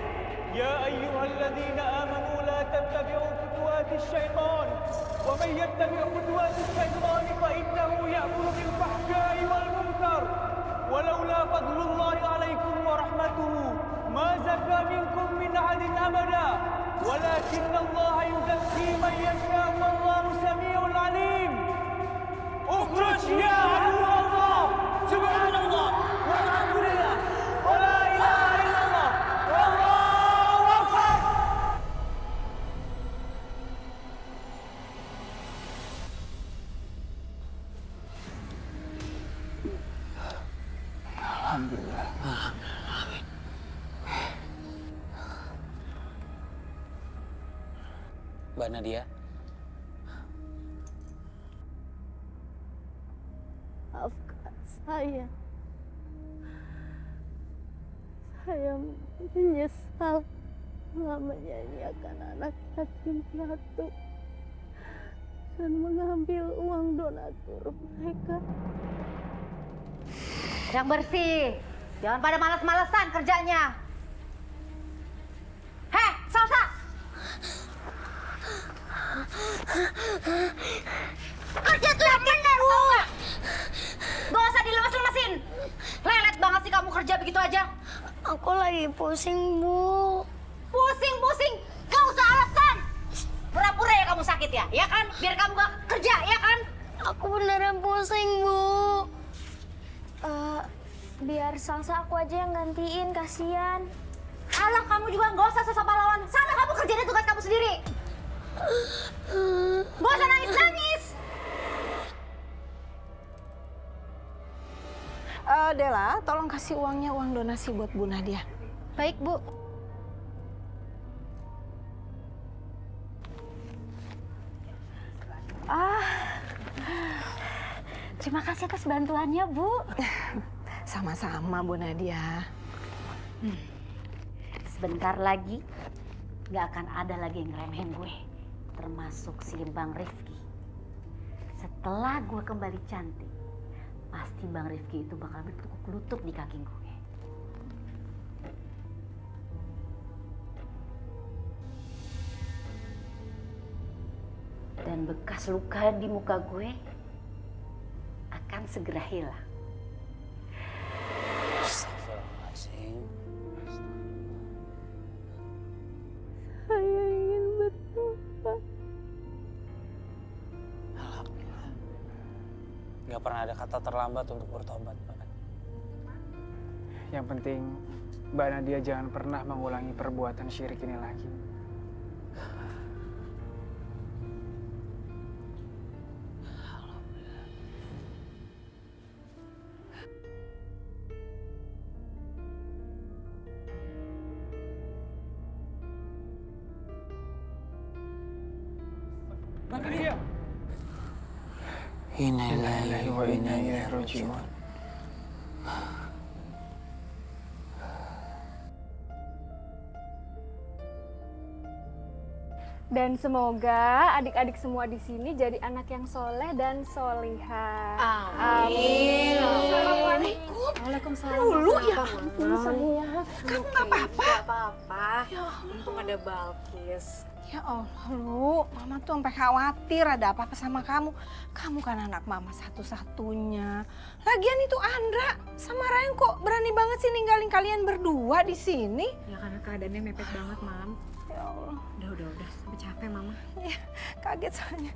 يا أيها الذين آمنوا لا تتبعوا خطوات الشيطان ومن يتبع خطوات الشيطان فإنه يأمر بالفحشاء والمنكر ولولا فضل الله عليكم ورحمته ما زكى منكم من أحد أبدا ولكن الله يزكي من يشاء والله سميع عليم. اخرج يا عدو الله سبحان الله والحمد لله ولا إله إلا الله والله أكبر. Alhamdulillah. Mbak Nadia. Maafkan saya. Saya menyesal telah menyanyiakan anak yatim piatu dan mengambil uang donatur mereka. Yang bersih. Jangan pada malas-malesan kerjanya. Heh, Salsa! Kerja tuh yang bener, Bu! Gak usah dilemes-lemesin. Lelet banget sih kamu kerja begitu aja. Aku lagi pusing, Bu. Pusing-pusing. Gak usah alasan. Pura-pura ya kamu sakit ya? Ya kan? Biar kamu gak kerja, ya kan? Aku beneran pusing, Bu. Biar Salsa aku aja yang gantiin, kasihan. Alah, kamu juga gak usah sosok pahlawan. Sana kamu kerjain tugas kamu sendiri. Gak usah nangis-nangis. Dela, tolong kasih uangnya, uang donasi buat Bu Nadia. Baik, Bu. Terima kasih atas bantuannya, Bu. Sama-sama, Bu Nadia. Sebentar lagi nggak akan ada lagi yang ngeremehin gue, termasuk si Bang Rifki. Setelah gue kembali cantik, pasti Bang Rifki itu bakal bertukuk lutut di kaki gue. Dan bekas luka di muka gue akan segera hilang. Astagfirullahaladzim. Saya ingin bertobat. Alhamdulillah. Gak pernah ada kata terlambat untuk bertobat, Pak. Yang penting Mbak Nadia jangan pernah mengulangi perbuatan syirik ini lagi. Inna lillahi wa inna ilaihi raji'un. Dan semoga adik-adik semua di sini jadi anak yang soleh dan solihah. Amin. Assalamualaikum. Waalaikumsalam. Dulu ya ampun, Sayang. Kamu nggak apa-apa? Nggak apa-apa. Untung ada Balkis. Ya Allah, Lu. Mama tuh sampai khawatir ada apa-apa sama kamu. Kamu kan anak Mama satu-satunya. Lagian itu Andra sama Ryan kok berani banget sih ninggalin kalian berdua di sini? Ya karena keadaannya mepet banget, Mam. Ya Allah. Udah. Sampai capek, Mama. Ya, kaget soalnya.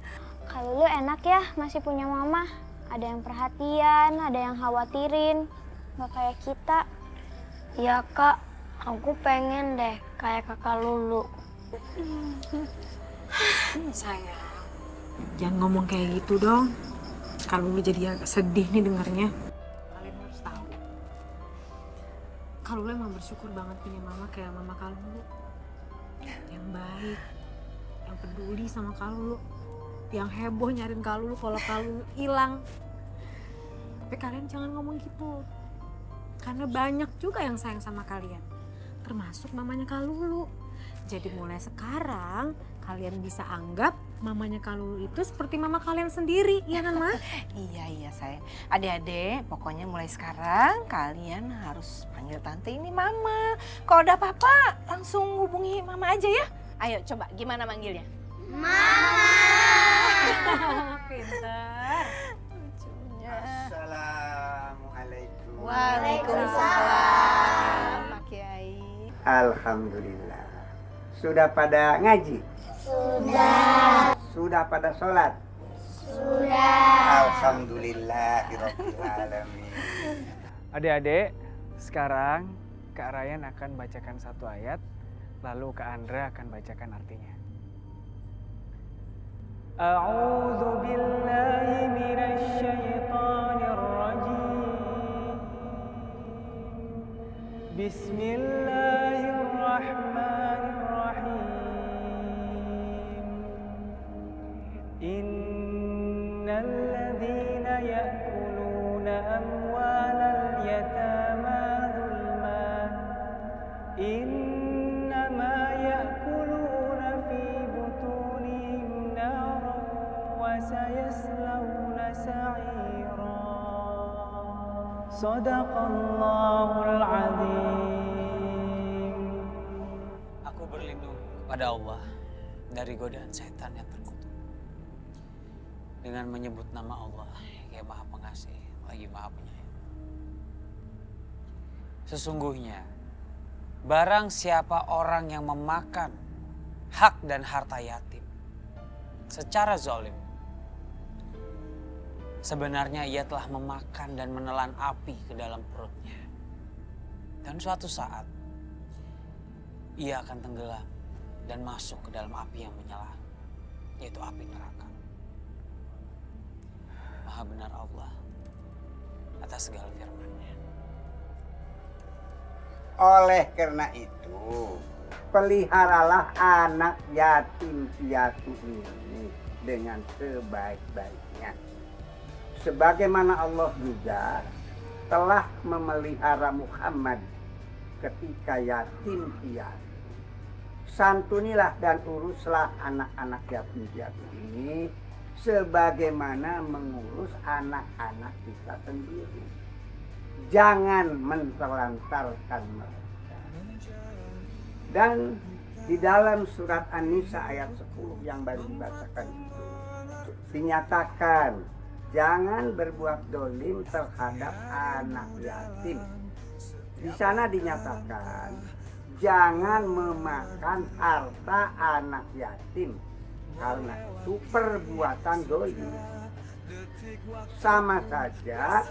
Kalau lu enak ya masih punya mama. Ada yang perhatian, ada yang khawatirin. Nggak kayak kita. Iya kak, aku pengen deh kayak kakak Lulu. Sayang, jangan ngomong kayak gitu dong. Kalau lu jadi agak sedih nih dengarnya. Kalian harus tahu. Kalau lu emang bersyukur banget punya mama kayak mama Kalulu. Yang baik, yang peduli sama Kalulu, yang heboh nyariin Kalulu kalau Kalulu hilang. Tapi kalian jangan ngomong gitu. Karena banyak juga yang sayang sama kalian. Termasuk mamanya Kalulu. Jadi mulai sekarang kalian bisa anggap mamanya Kalulu itu seperti mama kalian sendiri, iya kan, Ma? Iya sayang. Adik-adik, pokoknya mulai sekarang kalian harus panggil tante ini Mama. Kalau ada apa-apa langsung hubungi Mama aja ya. Ayo coba gimana manggilnya? Pintar. Assalamualaikum. Waalaikumsalam, Pak Kiai. Alhamdulillah. Sudah pada ngaji? Sudah. Sudah pada sholat? Sudah. Alhamdulillahirabbil alamin. Adik-adik, sekarang Kak Ryan akan bacakan satu ayat, lalu Kak Andra akan bacakan artinya. A'udzu billahi minasy syaithanir rajim. Bismillahirrahmanirrahim. Innal ladzina ya'kuluna amwalal yatama dzulman innama ya'kuluna fi butunihim naran wa sayaslawna sa'ira. Shadaqallahul azim. Aku berlindung kepada Allah dari godaan setan yang terkutuk. Dengan menyebut nama Allah yang Maha Pengasih lagi Maha Penyayang. Sesungguhnya barang siapa orang yang memakan hak dan harta yatim secara zalim, sebenarnya ia telah memakan dan menelan api ke dalam perutnya. Dan suatu saat ia akan tenggelam dan masuk ke dalam api yang menyala, yaitu api neraka. Maha benar Allah atas segala firman-Nya. Oleh karena itu, peliharalah anak yatim piatu ini dengan sebaik-baiknya. Sebagaimana Allah juga telah memelihara Muhammad ketika yatim piatu. Santunilah dan uruslah anak-anak yatim piatu ini sebagaimana mengurus anak-anak kita sendiri. Jangan mentelantarkan mereka. Dan di dalam surat An-Nisa ayat 10 yang baru dibacakan itu dinyatakan jangan berbuat dolim terhadap anak yatim. Di sana dinyatakan jangan memakan harta anak yatim. Karena itu perbuatan dolim. Sama saja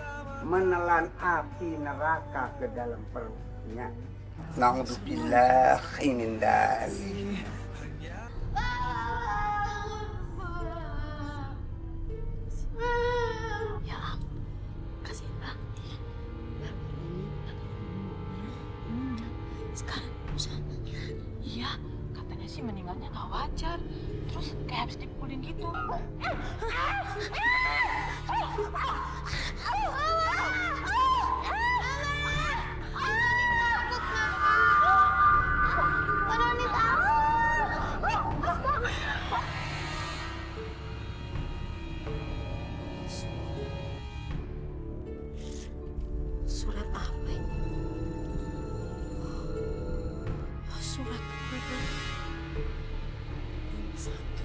menelan api neraka ke dalam perutnya. Na'udzubillah min dzalik. Ya ampun, kasihan banget. Sekarang urusannya. Iya, katanya sih meninggalnya nggak wajar. Terus kayak habis dipukulin gitu. Satu.